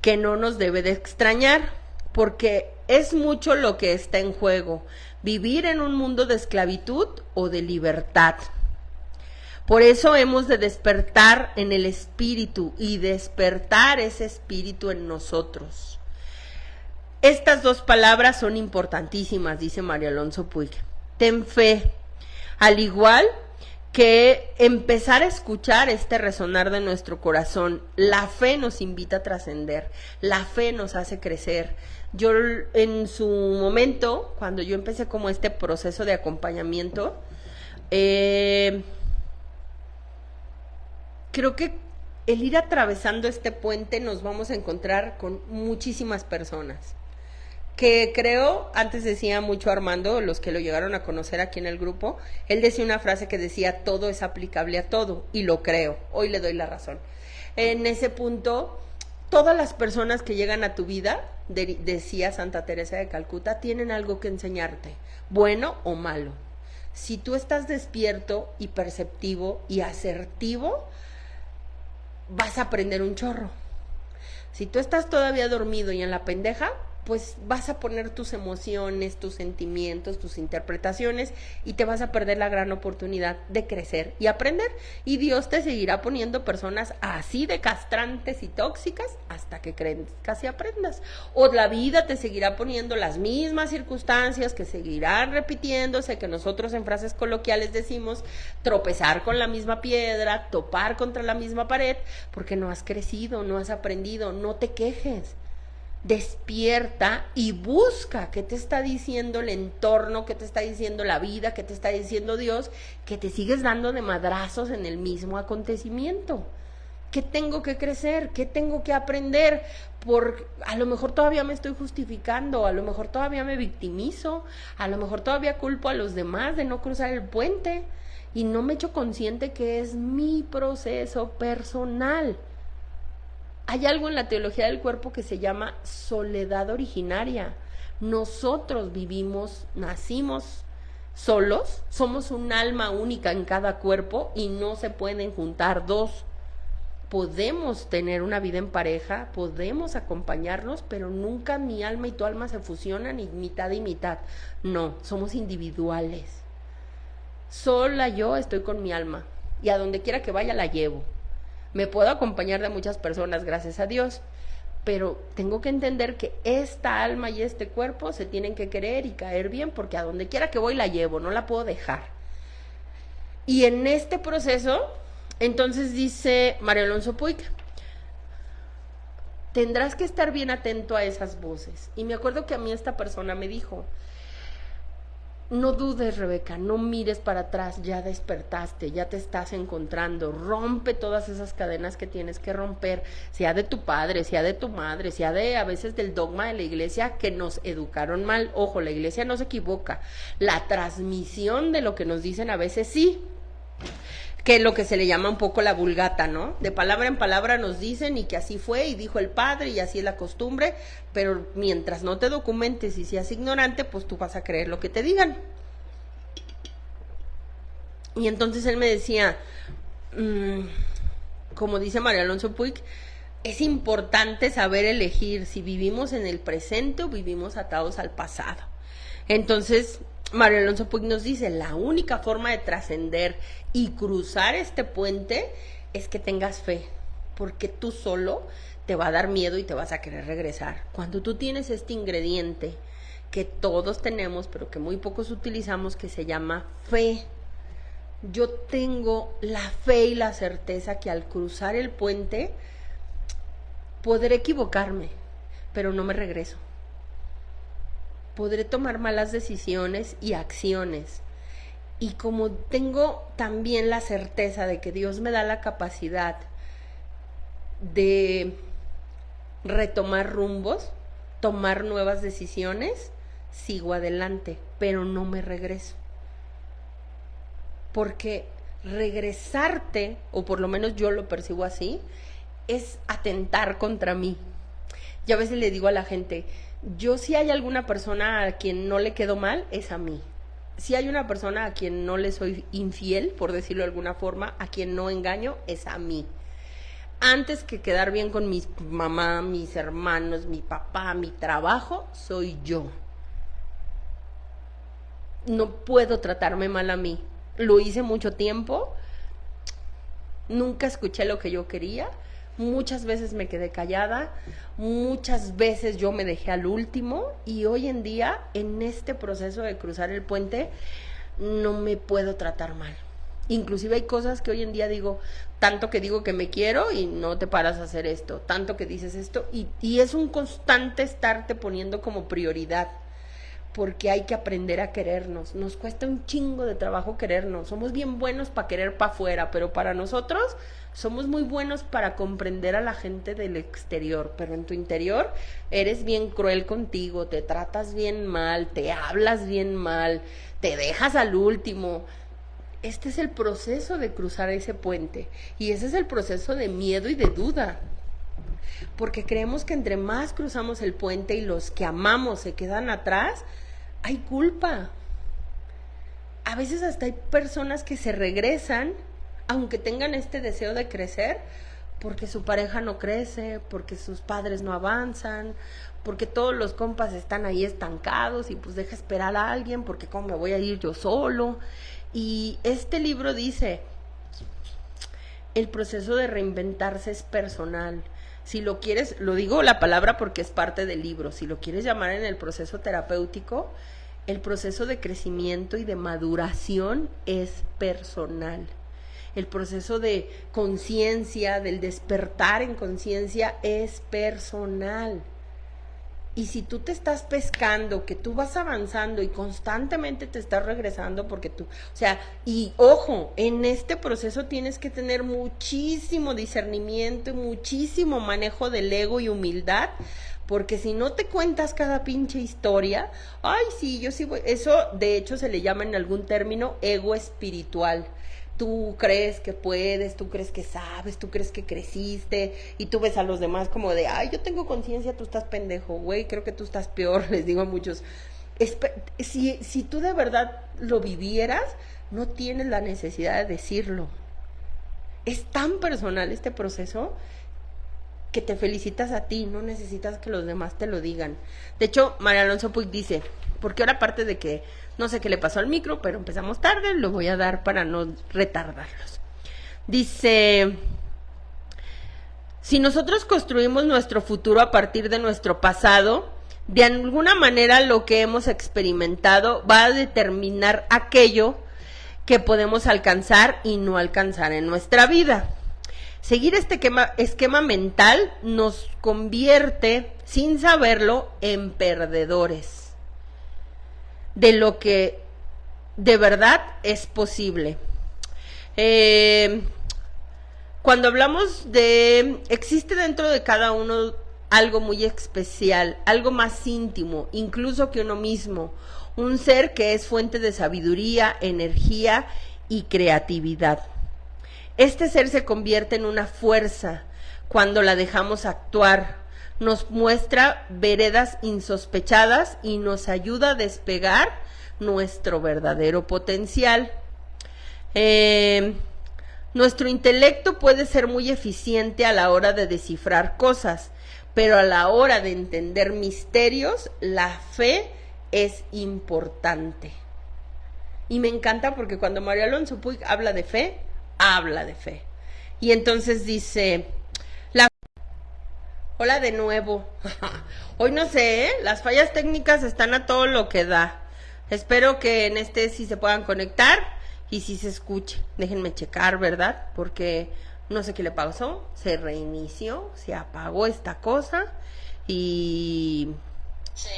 que no nos debe de extrañar, porque es mucho lo que está en juego, vivir en un mundo de esclavitud o de libertad. Por eso hemos de despertar en el espíritu y despertar ese espíritu en nosotros. Estas dos palabras son importantísimas, dice María Alonso Puig. Ten fe, al igual que empezar a escuchar este resonar de nuestro corazón. La fe nos invita a trascender, la fe nos hace crecer. Yo en su momento, cuando yo empecé como este proceso de acompañamiento, creo que el ir atravesando este puente nos vamos a encontrar con muchísimas personas. Que creo, antes decía mucho Armando, los que lo llegaron a conocer aquí en el grupo, él decía una frase que decía, todo es aplicable a todo, y lo creo, hoy le doy la razón. En ese punto, todas las personas que llegan a tu vida, decía Santa Teresa de Calcuta, tienen algo que enseñarte, bueno o malo. Si tú estás despierto y perceptivo y asertivo, vas a aprender un chorro. Si tú estás todavía dormido y en la pendeja, pues vas a poner tus emociones, tus sentimientos, tus interpretaciones, y te vas a perder la gran oportunidad de crecer y aprender. Y Dios te seguirá poniendo personas así de castrantes y tóxicas hasta que crezcas y aprendas. O la vida te seguirá poniendo las mismas circunstancias que seguirán repitiéndose, que nosotros en frases coloquiales decimos tropezar con la misma piedra, topar contra la misma pared, porque no has crecido, no has aprendido. No te quejes. Despierta y busca qué te está diciendo el entorno, qué te está diciendo la vida, qué te está diciendo Dios, que te sigues dando de madrazos en el mismo acontecimiento. ¿Qué tengo que crecer? ¿Qué tengo que aprender? A lo mejor todavía me estoy justificando, a lo mejor todavía me victimizo, a lo mejor todavía culpo a los demás de no cruzar el puente y no me echo consciente que es mi proceso personal. Hay algo en la teología del cuerpo que se llama soledad originaria. Nosotros vivimos, nacimos solos, somos un alma única en cada cuerpo y no se pueden juntar dos. Podemos tener una vida en pareja, podemos acompañarnos, pero nunca mi alma y tu alma se fusionan y mitad y mitad. No, somos individuales. Sola yo estoy con mi alma y a donde quiera que vaya la llevo. Me puedo acompañar de muchas personas, gracias a Dios, pero tengo que entender que esta alma y este cuerpo se tienen que querer y caer bien, porque a donde quiera que voy la llevo, no la puedo dejar. Y en este proceso, entonces dice María Alonso Puig, tendrás que estar bien atento a esas voces. Y me acuerdo que a mí esta persona me dijo, no dudes, Rebeca, no mires para atrás, ya despertaste, ya te estás encontrando, rompe todas esas cadenas que tienes que romper, sea de tu padre, sea de tu madre, sea de a veces del dogma de la iglesia que nos educaron mal. Ojo, la iglesia no se equivoca, la transmisión de lo que nos dicen a veces sí, que es lo que se le llama un poco la vulgata, ¿no? De palabra en palabra nos dicen y que así fue y dijo el padre y así es la costumbre, pero mientras no te documentes y seas ignorante, pues tú vas a creer lo que te digan. Y entonces él me decía, como dice María Alonso Puig, es importante saber elegir si vivimos en el presente o vivimos atados al pasado. Entonces, María Alonso Puig nos dice, la única forma de trascender y cruzar este puente es que tengas fe, porque tú solo te va a dar miedo y te vas a querer regresar. Cuando tú tienes este ingrediente que todos tenemos, pero que muy pocos utilizamos, que se llama fe, yo tengo la fe y la certeza que al cruzar el puente podré equivocarme, pero no me regreso. Podré tomar malas decisiones y acciones. Y como tengo también la certeza de que Dios me da la capacidad de retomar rumbos, tomar nuevas decisiones, sigo adelante, pero no me regreso. Porque regresarte, o por lo menos yo lo percibo así, es atentar contra mí. Yo a veces le digo a la gente, yo si hay alguna persona a quien no le quedo mal, es a mí. Si hay una persona a quien no le soy infiel, por decirlo de alguna forma, a quien no engaño, es a mí. Antes que quedar bien con mi mamá, mis hermanos, mi papá, mi trabajo, soy yo. No puedo tratarme mal a mí. Lo hice mucho tiempo, nunca escuché lo que yo quería, muchas veces me quedé callada, muchas veces yo me dejé al último y hoy en día en este proceso de cruzar el puente no me puedo tratar mal. Inclusive hay cosas que hoy en día digo, tanto que digo que me quiero y no te paras a hacer esto, tanto que dices esto y es un constante estarte poniendo como prioridad. Porque hay que aprender a querernos. Nos cuesta un chingo de trabajo querernos. Somos bien buenos para querer para afuera, pero para nosotros somos muy buenos para comprender a la gente del exterior. Pero en tu interior eres bien cruel contigo, te tratas bien mal, te hablas bien mal, te dejas al último. Este es el proceso de cruzar ese puente. Y ese es el proceso de miedo y de duda. Porque creemos que entre más cruzamos el puente y los que amamos se quedan atrás, hay culpa. A veces hasta hay personas que se regresan, aunque tengan este deseo de crecer, porque su pareja no crece, porque sus padres no avanzan, porque todos los compas están ahí estancados y pues deja esperar a alguien, porque cómo me voy a ir yo solo. Y este libro dice, el proceso de reinventarse es personal. Si lo quieres, lo digo la palabra porque es parte del libro, si lo quieres llamar en el proceso terapéutico, el proceso de crecimiento y de maduración es personal. El proceso de conciencia, del despertar en conciencia es personal. Y si tú te estás pescando, que tú vas avanzando y constantemente te estás regresando porque tú, o sea, y ojo, en este proceso tienes que tener muchísimo discernimiento y muchísimo manejo del ego y humildad, porque si no te cuentas cada pinche historia, ay, sí, yo sí voy, eso de hecho se le llama en algún término ego espiritual. Tú crees que puedes, tú crees que sabes, tú crees que creciste y tú ves a los demás como de, ay, yo tengo conciencia, tú estás pendejo, güey, creo que tú estás peor, les digo a muchos. Si tú de verdad lo vivieras, no tienes la necesidad de decirlo. Es tan personal este proceso que te felicitas a ti, no necesitas que los demás te lo digan. De hecho, María Alonso Puig dice, porque ahora aparte de que no sé qué le pasó al micro, pero empezamos tarde, lo voy a dar para no retardarlos. Dice, si nosotros construimos nuestro futuro a partir de nuestro pasado, de alguna manera lo que hemos experimentado va a determinar aquello que podemos alcanzar y no alcanzar en nuestra vida. Seguir este esquema mental nos convierte, sin saberlo, en perdedores de lo que de verdad es posible. Cuando hablamos existe dentro de cada uno algo muy especial, algo más íntimo, incluso que uno mismo, un ser que es fuente de sabiduría, energía y creatividad. Este ser se convierte en una fuerza cuando la dejamos actuar, nos muestra veredas insospechadas y nos ayuda a despegar nuestro verdadero potencial. Nuestro intelecto puede ser muy eficiente a la hora de descifrar cosas, pero a la hora de entender misterios, la fe es importante. Y me encanta porque cuando Mario Alonso Puig habla de fe, habla de fe. Y entonces dice, hola de nuevo. Hoy no sé, las fallas técnicas están a todo lo que da. Espero que en este sí se puedan conectar y sí se escuche. Déjenme checar, ¿verdad? Porque no sé qué le pasó, se reinició, se apagó esta cosa y... Sí.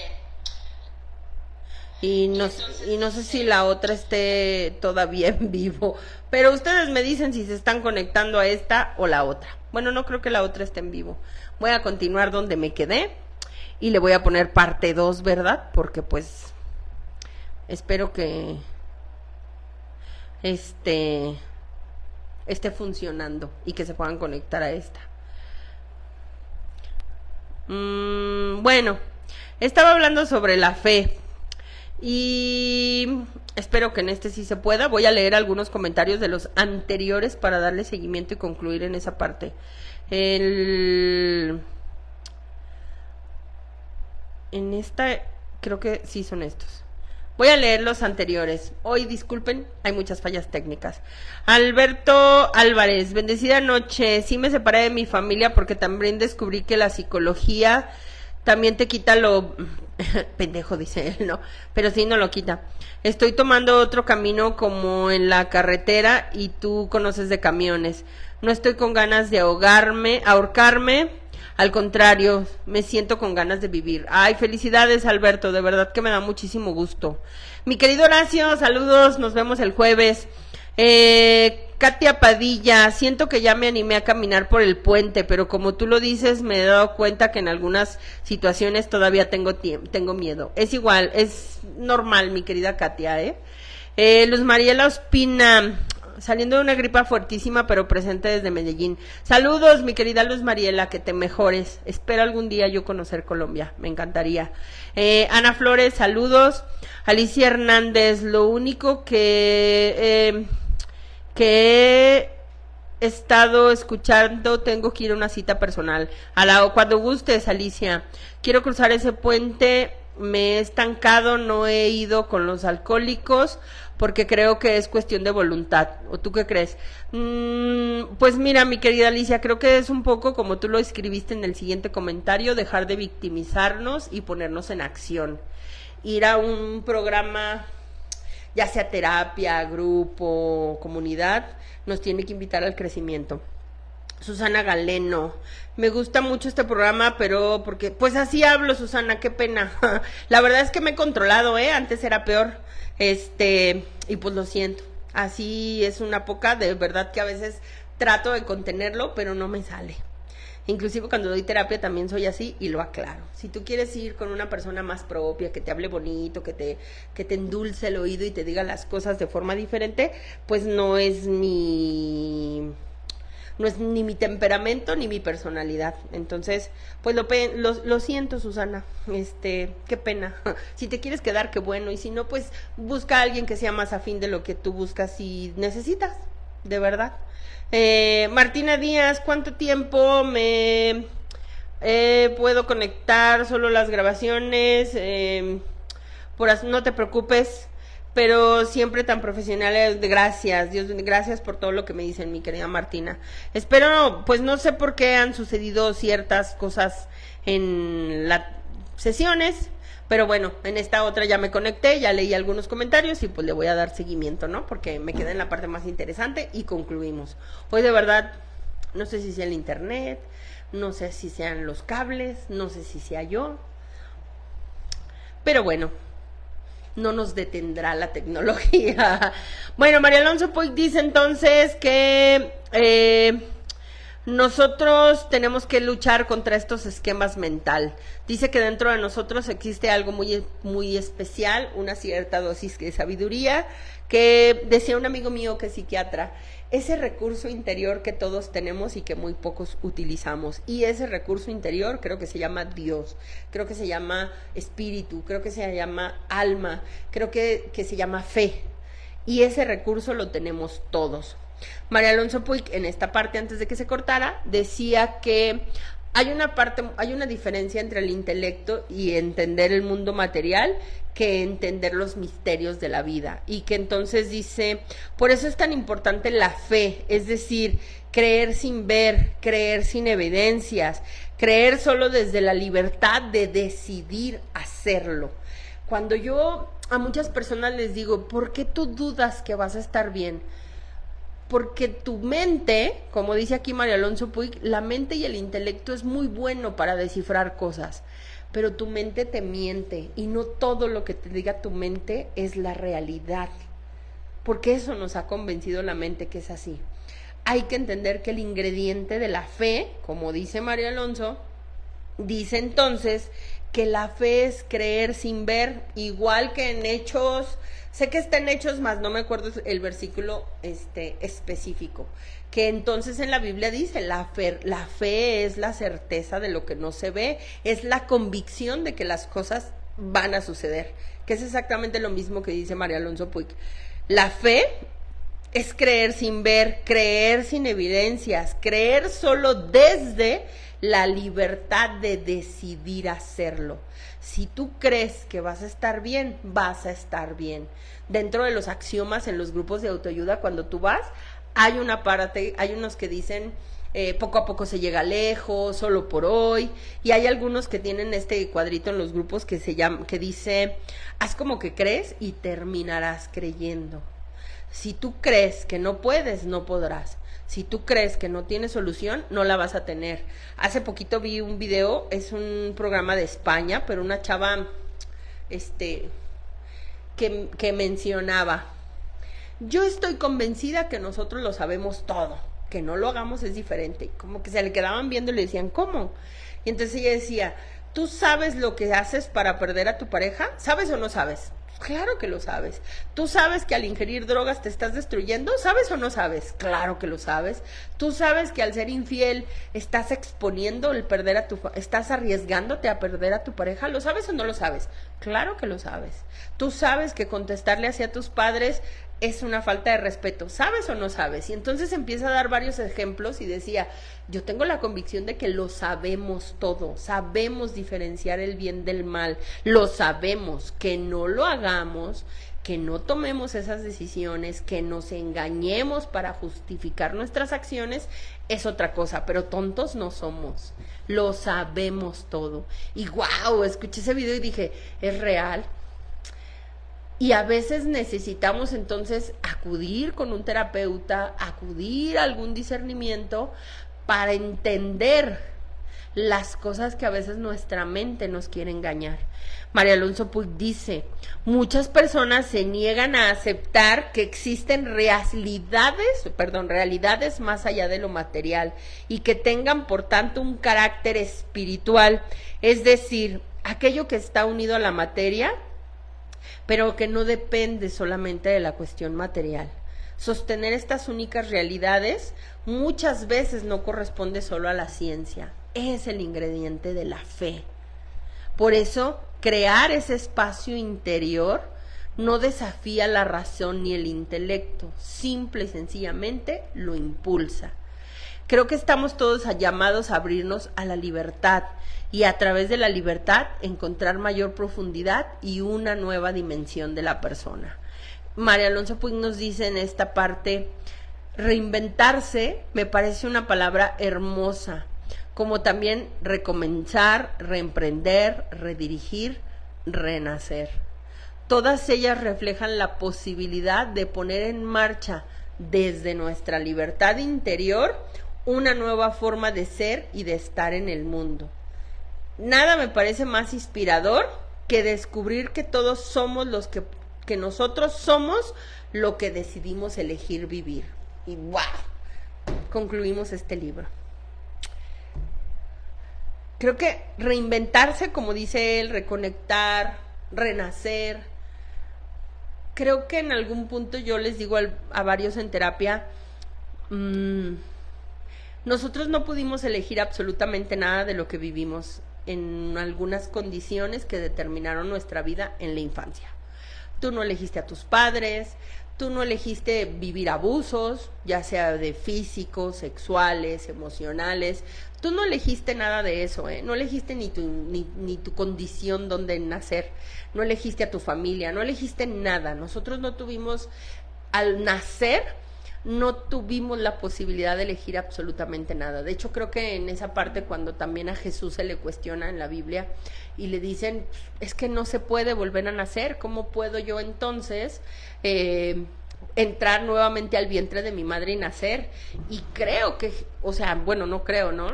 Y no sé si la otra esté todavía en vivo, pero ustedes me dicen si se están conectando a esta o la otra. Bueno, no creo que la otra esté en vivo. Voy a continuar donde me quedé y le voy a poner parte 2, ¿verdad? Porque pues espero que esté funcionando y que se puedan conectar a esta. Bueno, estaba hablando sobre la fe. Y espero que en este sí se pueda. Voy a leer algunos comentarios de los anteriores para darle seguimiento y concluir en esa parte. En esta, creo que sí son estos. Voy a leer los anteriores. Hoy, disculpen, hay muchas fallas técnicas. Alberto Álvarez, bendecida noche. Sí me separé de mi familia porque también descubrí que la psicología también te quita lo... pendejo, dice él, ¿no? Pero sí, no lo quita. Estoy tomando otro camino como en la carretera y tú conoces de camiones. No estoy con ganas de ahorcarme. Al contrario, me siento con ganas de vivir. Ay, felicidades, Alberto, de verdad que me da muchísimo gusto. Mi querido Horacio, saludos, nos vemos el jueves. Katia Padilla, siento que ya me animé a caminar por el puente, pero como tú lo dices, me he dado cuenta que en algunas situaciones todavía tengo miedo. Es igual, es normal, mi querida Katia, Luz Mariela Ospina, saliendo de una gripa fuertísima, pero presente desde Medellín. Saludos, mi querida Luz Mariela, que te mejores. Espero algún día yo conocer Colombia, me encantaría. Ana Flores, saludos. Alicia Hernández, lo único que he estado escuchando, tengo que ir a una cita personal. Cuando gustes, Alicia. Quiero cruzar ese puente, me he estancado, no he ido con los alcohólicos porque creo que es cuestión de voluntad. ¿O tú qué crees? Pues mira, mi querida Alicia, creo que es un poco como tú lo escribiste en el siguiente comentario, dejar de victimizarnos y ponernos en acción. Ir a un programa, ya sea terapia, grupo, comunidad, nos tiene que invitar al crecimiento. Susana Galeno, me gusta mucho este programa, pero porque, pues así hablo, Susana, qué pena. La verdad es que me he controlado, antes era peor, y pues lo siento. Así es una poca, de verdad que a veces trato de contenerlo, pero no me sale. Inclusive cuando doy terapia también soy así y lo aclaro. Si tú quieres ir con una persona más propia, que te hable bonito, que te endulce el oído y te diga las cosas de forma diferente, pues no es ni mi temperamento ni mi personalidad. Entonces, pues lo siento, Susana, qué pena. Si te quieres quedar, qué bueno, y si no, pues busca a alguien que sea más afín de lo que tú buscas y necesitas, de verdad. Martina Díaz, ¿cuánto tiempo me puedo conectar? Solo las grabaciones, no te preocupes, pero siempre tan profesionales. Gracias, Dios, gracias por todo lo que me dicen, mi querida Martina. Espero, pues no sé por qué han sucedido ciertas cosas en las sesiones, pero bueno, en esta otra ya me conecté, ya leí algunos comentarios y pues le voy a dar seguimiento, ¿no? Porque me quedé en la parte más interesante y concluimos. Hoy de verdad No sé si sea el internet, no sé si sean los cables, no sé si sea yo. Pero bueno, no nos detendrá la tecnología. Bueno, María Alonso Puig dice entonces que nosotros tenemos que luchar contra estos esquemas mental. Dice que dentro de nosotros existe algo muy, muy especial, una cierta dosis de sabiduría, que decía un amigo mío que es psiquiatra, ese recurso interior que todos tenemos y que muy pocos utilizamos. Y ese recurso interior creo que se llama Dios, creo que se llama espíritu, creo que se llama alma, creo que se llama fe. Y ese recurso lo tenemos todos. María Alonso Puig, en esta parte antes de que se cortara, decía que hay una diferencia entre el intelecto y entender el mundo material que entender los misterios de la vida. Y que entonces dice, por eso es tan importante la fe, es decir, creer sin ver, creer sin evidencias, creer solo desde la libertad de decidir hacerlo. Cuando yo a muchas personas les digo, ¿por qué tú dudas que vas a estar bien? Porque tu mente, como dice aquí María Alonso Puig, la mente y el intelecto es muy bueno para descifrar cosas, pero tu mente te miente y no todo lo que te diga tu mente es la realidad, porque eso nos ha convencido la mente que es así. Hay que entender que el ingrediente de la fe, como dice María Alonso, dice entonces que la fe es creer sin ver, igual que en Hechos, sé que está en Hechos, más no me acuerdo el versículo específico, que entonces en la Biblia dice, la fe es la certeza de lo que no se ve, es la convicción de que las cosas van a suceder, que es exactamente lo mismo que dice María Alonso Puig. La fe es creer sin ver, creer sin evidencias, creer solo desde la libertad de decidir hacerlo. Si tú crees que vas a estar bien, vas a estar bien. Dentro de los axiomas en los grupos de autoayuda, cuando tú vas, hay una parte, hay unos que dicen poco a poco se llega lejos, solo por hoy, y hay algunos que tienen este cuadrito en los grupos que se llama, que dice, haz como que crees y terminarás creyendo. Si tú crees que no puedes, no podrás. Si tú crees que no tienes solución, no la vas a tener. Hace poquito vi un video, es un programa de España, pero una chava que mencionaba, yo estoy convencida que nosotros lo sabemos todo, que no lo hagamos es diferente. Como que se le quedaban viendo y le decían, ¿cómo? Y entonces ella decía, ¿tú sabes lo que haces para perder a tu pareja? ¿Sabes o no sabes? Claro que lo sabes. ¿Tú sabes que al ingerir drogas te estás destruyendo? ¿Sabes o no sabes? Claro que lo sabes. ¿Tú sabes que al ser infiel estás exponiendo el perder a estás arriesgándote a perder a tu pareja? ¿Lo sabes o no lo sabes? Claro que lo sabes. ¿Tú sabes que contestarle hacia tus padres es una falta de respeto? ¿Sabes o no sabes? Y entonces empieza a dar varios ejemplos y decía, yo tengo la convicción de que lo sabemos todo, sabemos diferenciar el bien del mal, lo sabemos, que no lo hagamos, que no tomemos esas decisiones, que nos engañemos para justificar nuestras acciones, es otra cosa, pero tontos no somos, lo sabemos todo. Y wow, escuché ese video y dije, es real. Y a veces necesitamos entonces acudir con un terapeuta, acudir a algún discernimiento para entender las cosas que a veces nuestra mente nos quiere engañar. María Alonso Puig dice, muchas personas se niegan a aceptar que existen realidades más allá de lo material y que tengan por tanto un carácter espiritual, es decir, aquello que está unido a la materia, pero que no depende solamente de la cuestión material. Sostener estas únicas realidades muchas veces no corresponde solo a la ciencia, es el ingrediente de la fe. Por eso, crear ese espacio interior no desafía la razón ni el intelecto, simple y sencillamente lo impulsa. Creo que estamos todos llamados a abrirnos a la libertad y a través de la libertad encontrar mayor profundidad y una nueva dimensión de la persona. María Alonso Puig nos dice en esta parte, reinventarse me parece una palabra hermosa, como también recomenzar, reemprender, redirigir, renacer. Todas ellas reflejan la posibilidad de poner en marcha desde nuestra libertad interior una nueva forma de ser y de estar en el mundo. Nada me parece más inspirador que descubrir que todos somos que nosotros somos lo que decidimos elegir vivir. Y ¡wow! Concluimos este libro. Creo que reinventarse, como dice él, reconectar, renacer. Creo que en algún punto yo les digo a varios en terapia, nosotros no pudimos elegir absolutamente nada de lo que vivimos en algunas condiciones que determinaron nuestra vida en la infancia. Tú no elegiste a tus padres, tú no elegiste vivir abusos, ya sea de físicos, sexuales, emocionales. Tú no elegiste nada de eso, ¿eh? No elegiste ni tu condición donde nacer, no elegiste a tu familia, no elegiste nada. Nosotros no tuvimos, al nacer, no tuvimos la posibilidad de elegir absolutamente nada. De hecho, creo que en esa parte, cuando también a Jesús se le cuestiona en la Biblia y le dicen, es que no se puede volver a nacer, ¿cómo puedo yo entonces entrar nuevamente al vientre de mi madre y nacer? Y creo que, o sea, bueno, no creo, ¿no?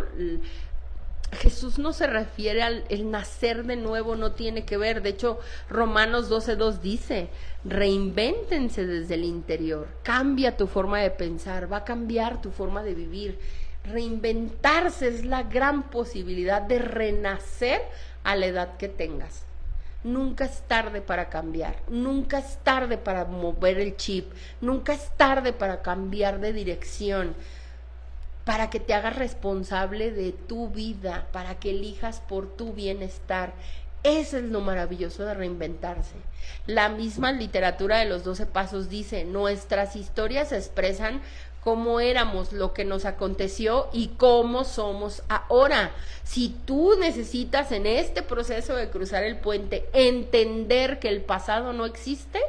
Jesús no se refiere al el nacer de nuevo, no tiene que ver. De hecho, Romanos 12:2 dice, reinvéntense desde el interior, cambia tu forma de pensar, va a cambiar tu forma de vivir. Reinventarse es la gran posibilidad de renacer a la edad que tengas. Nunca es tarde para cambiar, nunca es tarde para mover el chip, nunca es tarde para cambiar de dirección, para que te hagas responsable de tu vida, para que elijas por tu bienestar. Eso es lo maravilloso de reinventarse. La misma literatura de los 12 pasos dice, nuestras historias expresan cómo éramos, lo que nos aconteció y cómo somos ahora. Si tú necesitas en este proceso de cruzar el puente entender que el pasado no existe,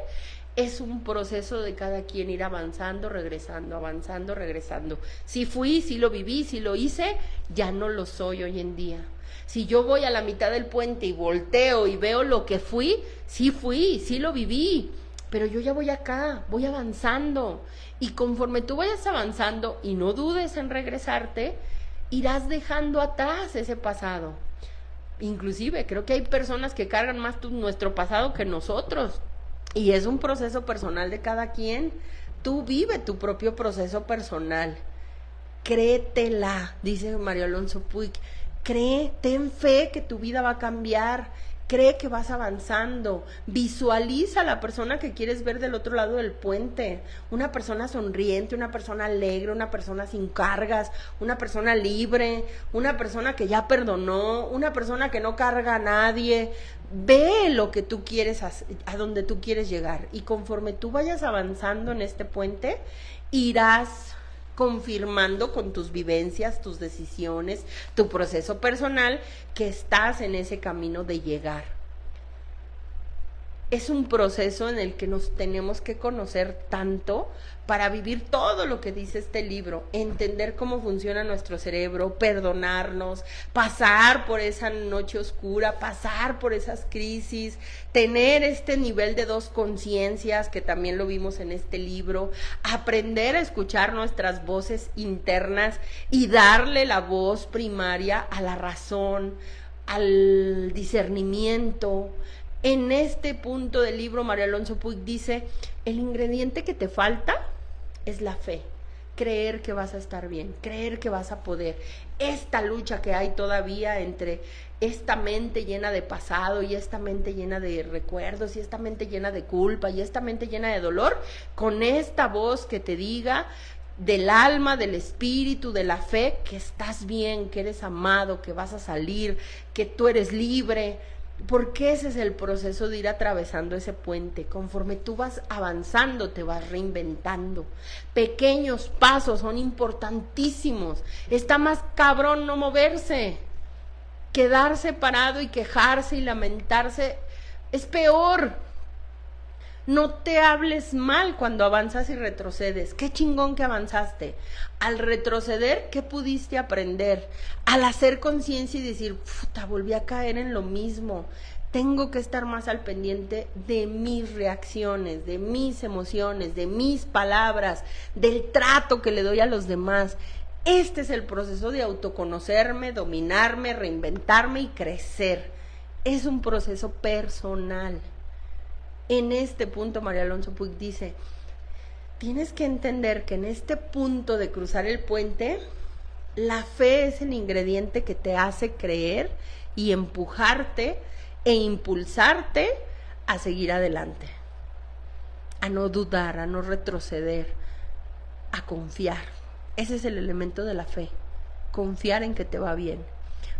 es un proceso de cada quien ir avanzando, regresando, avanzando, regresando. Si fui, si lo viví, si lo hice, ya no lo soy hoy en día. Si yo voy a la mitad del puente y volteo y veo lo que fui, sí lo viví, pero yo ya voy acá, voy avanzando. Y conforme tú vayas avanzando y no dudes en regresarte, irás dejando atrás ese pasado. Inclusive, creo que hay personas que cargan más nuestro pasado que nosotros. Y es un proceso personal de cada quien. Tú vive tu propio proceso personal. Créetela, dice Mario Alonso Puig. Cree, ten fe que tu vida va a cambiar. Cree que vas avanzando. Visualiza a la persona que quieres ver del otro lado del puente. Una persona sonriente, una persona alegre, una persona sin cargas, una persona libre, una persona que ya perdonó, una persona que no carga a nadie. Ve lo que tú quieres, a donde tú quieres llegar. Y conforme tú vayas avanzando en este puente, irás confirmando con tus vivencias, tus decisiones, tu proceso personal, que estás en ese camino de llegar. Es un proceso en el que nos tenemos que conocer tanto para vivir todo lo que dice este libro, entender cómo funciona nuestro cerebro, perdonarnos, pasar por esa noche oscura, pasar por esas crisis, tener este nivel de dos conciencias, que también lo vimos en este libro, aprender a escuchar nuestras voces internas y darle la voz primaria a la razón, al discernimiento. En este punto del libro, Mario Alonso Puig dice, el ingrediente que te falta es la fe, creer que vas a estar bien, creer que vas a poder. Esta lucha que hay todavía entre esta mente llena de pasado y esta mente llena de recuerdos y esta mente llena de culpa y esta mente llena de dolor, con esta voz que te diga del alma, del espíritu, de la fe, que estás bien, que eres amado, que vas a salir, que tú eres libre. Porque ese es el proceso de ir atravesando ese puente. Conforme tú vas avanzando, te vas reinventando. Pequeños pasos son importantísimos. Está más cabrón no moverse. Quedarse parado y quejarse y lamentarse es peor. No te hables mal cuando avanzas y retrocedes. Qué chingón que avanzaste. Al retroceder, ¿qué pudiste aprender? Al hacer conciencia y decir, puta, volví a caer en lo mismo. Tengo que estar más al pendiente de mis reacciones, de mis emociones, de mis palabras, del trato que le doy a los demás. Este es el proceso de autoconocerme, dominarme, reinventarme y crecer. Es un proceso personal. En este punto, María Alonso Puig dice, tienes que entender que en este punto de cruzar el puente, la fe es el ingrediente que te hace creer y empujarte e impulsarte a seguir adelante, a no dudar, a no retroceder, a confiar. Ese es el elemento de la fe, confiar en que te va bien.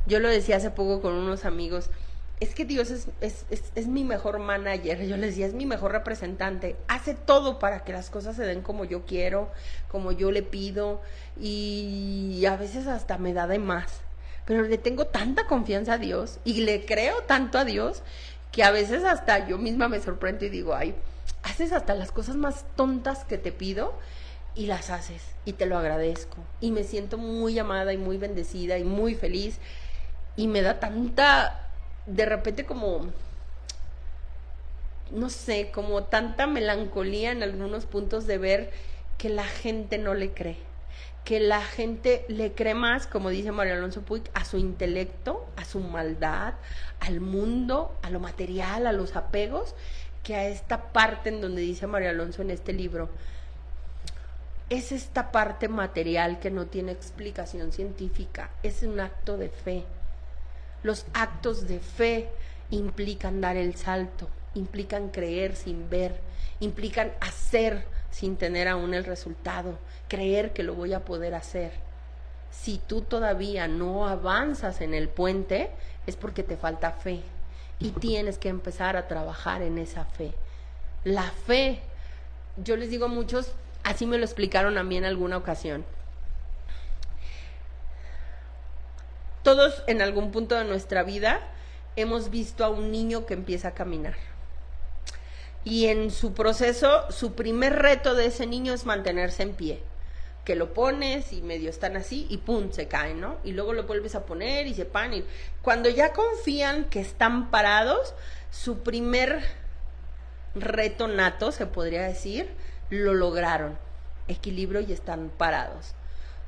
Yo lo decía hace poco con unos amigos, es que Dios es mi mejor manager, yo les decía, es mi mejor representante, hace todo para que las cosas se den como yo quiero, como yo le pido, y a veces hasta me da de más, pero le tengo tanta confianza a Dios y le creo tanto a Dios que a veces hasta yo misma me sorprendo y digo, ay, haces hasta las cosas más tontas que te pido y las haces y te lo agradezco y me siento muy amada y muy bendecida y muy feliz y me da tanta, de repente como, no sé, como tanta melancolía en algunos puntos de ver que la gente no le cree, que la gente le cree más, como dice María Alonso Puig, a su intelecto, a su maldad, al mundo, a lo material, a los apegos, que a esta parte en donde dice María Alonso en este libro, es esta parte material que no tiene explicación científica, es un acto de fe. Los actos de fe implican dar el salto, implican creer sin ver, implican hacer sin tener aún el resultado, creer que lo voy a poder hacer. Si tú todavía no avanzas en el puente, es porque te falta fe y tienes que empezar a trabajar en esa fe. La fe, yo les digo a muchos, así me lo explicaron a mí en alguna ocasión. Todos en algún punto de nuestra vida hemos visto a un niño que empieza a caminar. Y en su proceso, su primer reto de ese niño es mantenerse en pie. Que lo pones y medio están así y pum, se caen, ¿no? Y luego lo vuelves a poner y se paran. Y cuando ya confían que están parados, su primer reto nato, se podría decir, lo lograron. Equilibrio y están parados.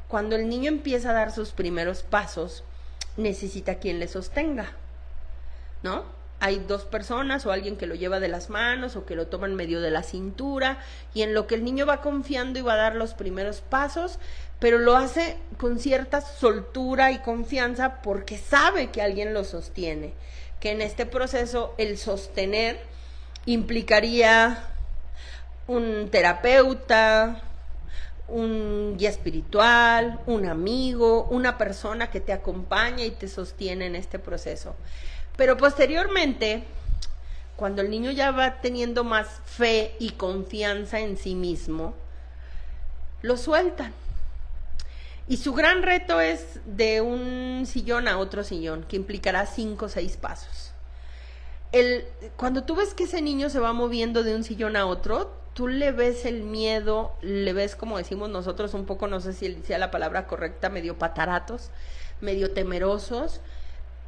Cuando el niño empieza a dar sus primeros pasos, necesita quien le sostenga, ¿no? Hay dos personas o alguien que lo lleva de las manos o que lo toma en medio de la cintura y en lo que el niño va confiando y va a dar los primeros pasos, pero lo hace con cierta soltura y confianza porque sabe que alguien lo sostiene, que en este proceso el sostener implicaría un terapeuta, un guía espiritual, un amigo, una persona que te acompaña y te sostiene en este proceso. Pero posteriormente, cuando el niño ya va teniendo más fe y confianza en sí mismo, lo sueltan. Y su gran reto es de un sillón a otro sillón, que implicará 5 o 6 pasos. Cuando tú ves que ese niño se va moviendo de un sillón a otro, tú le ves el miedo, le ves, como decimos nosotros, un poco, no sé si sea la palabra correcta, medio pataratos, medio temerosos,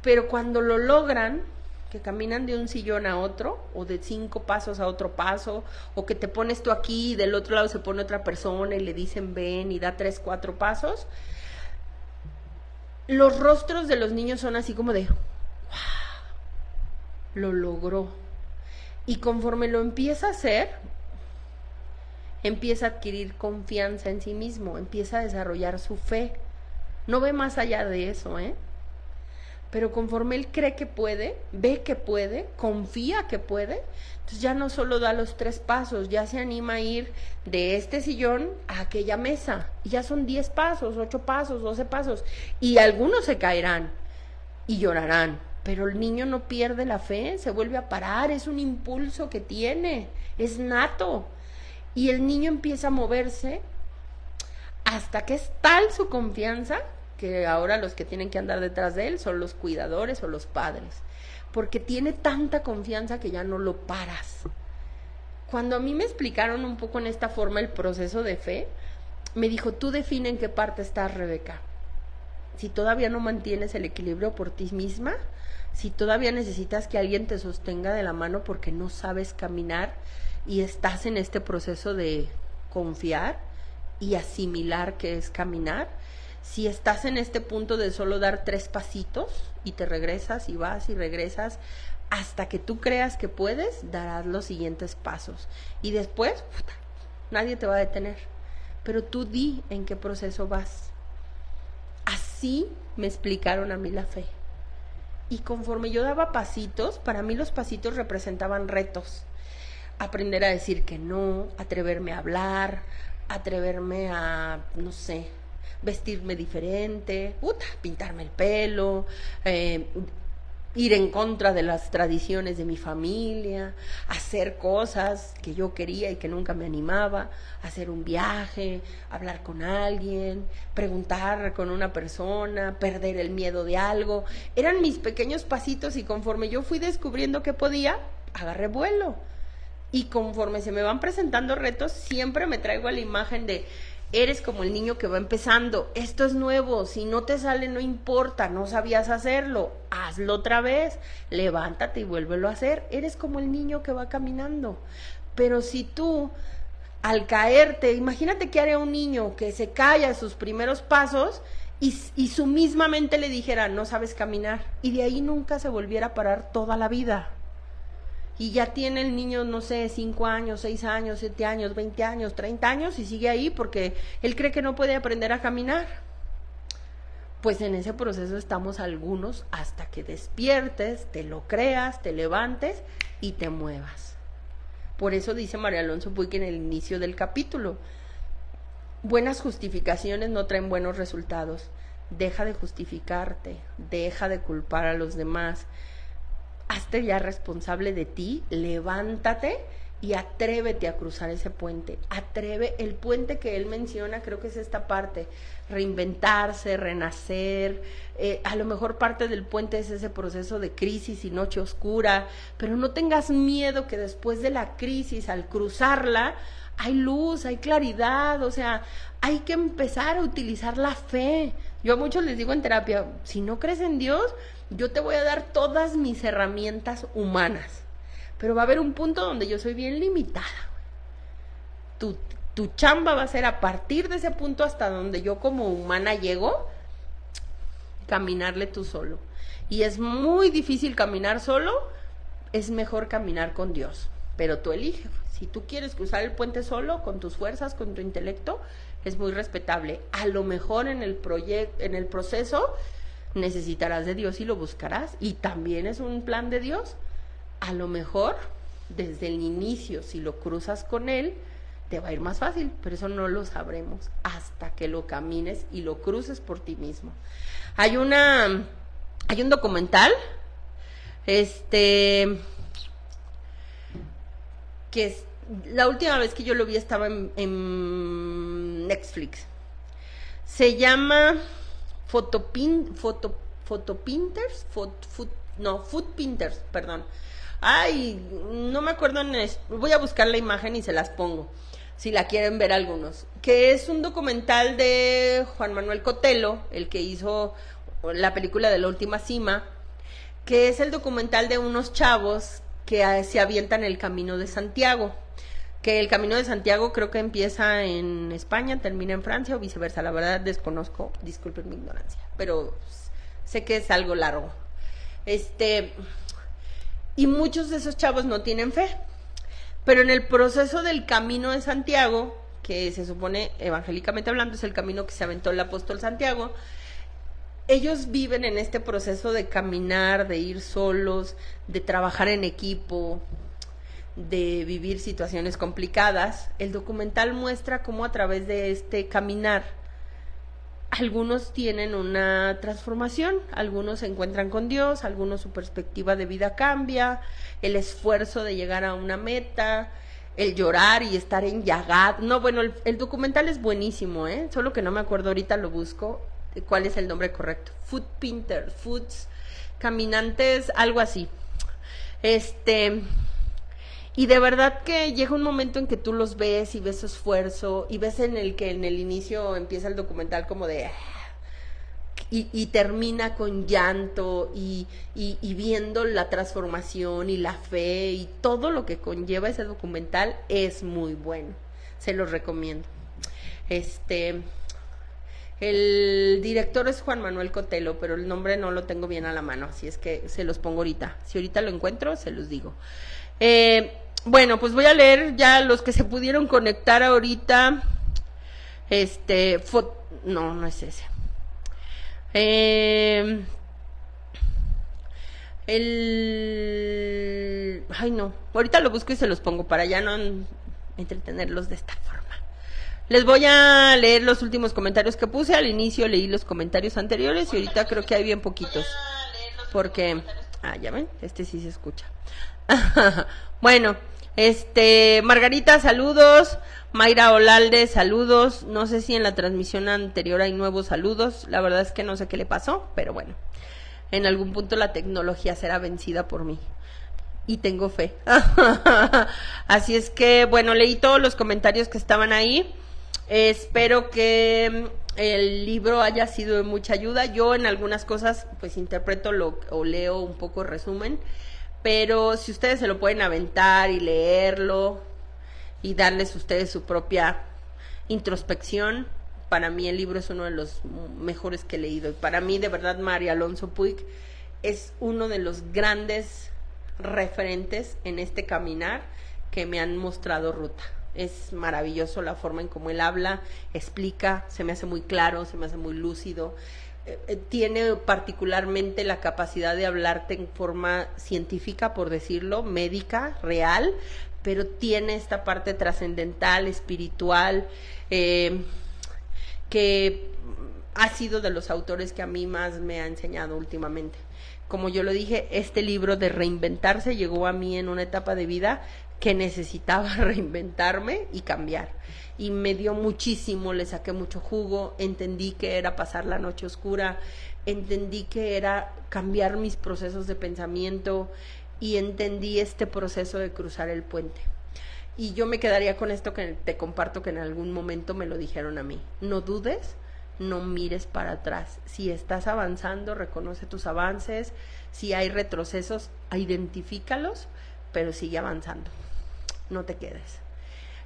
pero cuando lo logran, que caminan de un sillón a otro, o de 5 pasos a otro paso, o que te pones tú aquí y del otro lado se pone otra persona y le dicen ven y da 3, 4 pasos, los rostros de los niños son así como de ¡wow! Lo logró. Y conforme lo empieza a hacer, empieza a adquirir confianza en sí mismo, empieza a desarrollar su fe. No ve más allá de eso, pero conforme él cree que puede, ve que puede, confía que puede, entonces ya no solo da los 3 pasos, ya se anima a ir de este sillón a aquella mesa, y ya son 10 pasos, 8 pasos, 12 pasos, y algunos se caerán y llorarán, pero el niño no pierde la fe, se vuelve a parar, es un impulso que tiene, es nato, y el niño empieza a moverse hasta que es tal su confianza que ahora los que tienen que andar detrás de él son los cuidadores o los padres, porque tiene tanta confianza que ya no lo paras. Cuando a mí me explicaron un poco en esta forma el proceso de fe, me dijo, tú define en qué parte estás, Rebeca. Si todavía no mantienes el equilibrio por ti misma, si todavía necesitas que alguien te sostenga de la mano porque no sabes caminar y estás en este proceso de confiar y asimilar que es caminar, Si estás en este punto de solo dar 3 pasitos y te regresas y vas y regresas, hasta que tú creas que puedes, darás los siguientes pasos. Y después, nadie te va a detener. Pero tú di en qué proceso vas. Así me explicaron a mí la fe. Y conforme yo daba pasitos, para mí los pasitos representaban retos. Aprender a decir que no, atreverme a hablar, atreverme a, no sé, vestirme diferente, pintarme el pelo, ir en contra de las tradiciones de mi familia, hacer cosas que yo quería y que nunca me animaba, hacer un viaje, hablar con alguien, preguntar con una persona, perder el miedo de algo. Eran mis pequeños pasitos y conforme yo fui descubriendo que podía, agarré vuelo. Y conforme se me van presentando retos, siempre me traigo a la imagen de: eres como el niño que va empezando, esto es nuevo, si no te sale no importa, no sabías hacerlo, hazlo otra vez, levántate y vuélvelo a hacer. Eres como el niño que va caminando. Pero si tú, al caerte, imagínate que haría un niño que se cae a sus primeros pasos y su misma mente le dijera: no sabes caminar, y de ahí nunca se volviera a parar toda la vida. Y ya tiene el niño, no sé, 5 años, 6 años, 7 años, 20 años, 30 años y sigue ahí porque él cree que no puede aprender a caminar. Pues en ese proceso estamos algunos hasta que despiertes, te lo creas, te levantes y te muevas. Por eso dice María Alonso Puig en el inicio del capítulo: buenas justificaciones no traen buenos resultados. Deja de justificarte, deja de culpar a los demás. Hazte ya responsable de ti, levántate y atrévete a cruzar ese puente. El puente que él menciona, creo que es esta parte: reinventarse, renacer. A lo mejor parte del puente es ese proceso de crisis y noche oscura, pero no tengas miedo que después de la crisis, al cruzarla, hay luz, hay claridad. O sea, hay que empezar a utilizar la fe. Yo a muchos les digo en terapia: si no crees en Dios, yo te voy a dar todas mis herramientas humanas, pero va a haber un punto donde yo soy bien limitada. Tu chamba va a ser, a partir de ese punto hasta donde yo como humana llego, caminarle tú solo. Y es muy difícil caminar solo, es mejor caminar con Dios, pero tú eliges. Si tú quieres cruzar el puente solo, con tus fuerzas, con tu intelecto, es muy respetable. A lo mejor en el proceso necesitarás de Dios y lo buscarás, y también es un plan de Dios. A lo mejor desde el inicio, si lo cruzas con Él, te va a ir más fácil, pero eso no lo sabremos hasta que lo camines y lo cruces por ti mismo. Hay un documental, que es, la última vez que yo lo vi estaba en Netflix. Se llama Footpinters, perdón. Ay, no me acuerdo voy a buscar la imagen y se las pongo, si la quieren ver algunos. Que es un documental de Juan Manuel Cotelo, el que hizo la película de La Última Cima, que es el documental de unos chavos que se avientan el Camino de Santiago. Que el Camino de Santiago creo que empieza en España, termina en Francia o viceversa. La verdad desconozco, disculpen mi ignorancia, pero sé que es algo largo. Y muchos de esos chavos no tienen fe. Pero en el proceso del Camino de Santiago, que se supone, evangélicamente hablando, es el camino que se aventó el apóstol Santiago, ellos viven en este proceso de caminar, de ir solos, de trabajar en equipo, de vivir situaciones complicadas. El documental muestra cómo a través de este caminar algunos tienen una transformación, algunos se encuentran con Dios, algunos su perspectiva de vida cambia, el esfuerzo de llegar a una meta, el llorar y estar enllagado. No, bueno, el documental es buenísimo, solo que no me acuerdo, ahorita lo busco, cuál es el nombre correcto. Foots, caminantes, algo así. Y de verdad que llega un momento en que tú los ves y ves su esfuerzo y ves en el que en el inicio empieza el documental como de... Y termina con llanto y viendo la transformación y la fe y todo lo que conlleva ese documental. Es muy bueno, se los recomiendo. El director es Juan Manuel Cotelo, pero el nombre no lo tengo bien a la mano, así es que se los pongo ahorita. Si ahorita lo encuentro, se los digo. Bueno, pues voy a leer ya los que se pudieron conectar ahorita. No, no es ese. Ay, no. Ahorita lo busco y se los pongo para ya no entretenerlos de esta forma. Les voy a leer los últimos comentarios que puse. Al inicio leí los comentarios anteriores y ahorita creo que hay bien poquitos. Porque... ya ven, sí se escucha. Bueno, Margarita, saludos. Mayra Olalde, saludos. No sé si en la transmisión anterior hay nuevos saludos. La verdad es que no sé qué le pasó, pero bueno. En algún punto la tecnología será vencida por mí. Y tengo fe. Así es que, bueno, leí todos los comentarios que estaban ahí. Espero que el libro haya sido de mucha ayuda. Yo en algunas cosas pues interpreto o leo un poco resumen, pero si ustedes se lo pueden aventar y leerlo y darles ustedes su propia introspección, para mí el libro es uno de los mejores que he leído. Y para mí, de verdad, María Alonso Puig es uno de los grandes referentes en este caminar que me han mostrado ruta. Es maravilloso la forma en cómo él habla, explica, se me hace muy claro, se me hace muy lúcido. Tiene particularmente la capacidad de hablarte en forma científica, por decirlo, médica, real, pero tiene esta parte trascendental, espiritual, que ha sido de los autores que a mí más me ha enseñado últimamente. Como yo lo dije, este libro de reinventarse llegó a mí en una etapa de vida que necesitaba reinventarme y cambiar. Y me dio muchísimo, le saqué mucho jugo, entendí que era pasar la noche oscura, entendí que era cambiar mis procesos de pensamiento y entendí este proceso de cruzar el puente. Y yo me quedaría con esto que te comparto, que en algún momento me lo dijeron a mí. No dudes, no mires para atrás. Si estás avanzando, reconoce tus avances. Si hay retrocesos, identifícalos, pero sigue avanzando. No te quedes.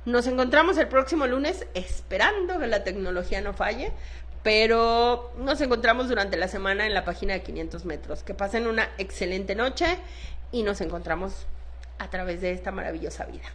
Nos encontramos el próximo lunes, esperando que la tecnología no falle, pero nos encontramos durante la semana en la página de 500 metros. Que pasen una excelente noche y nos encontramos a través de esta maravillosa vida.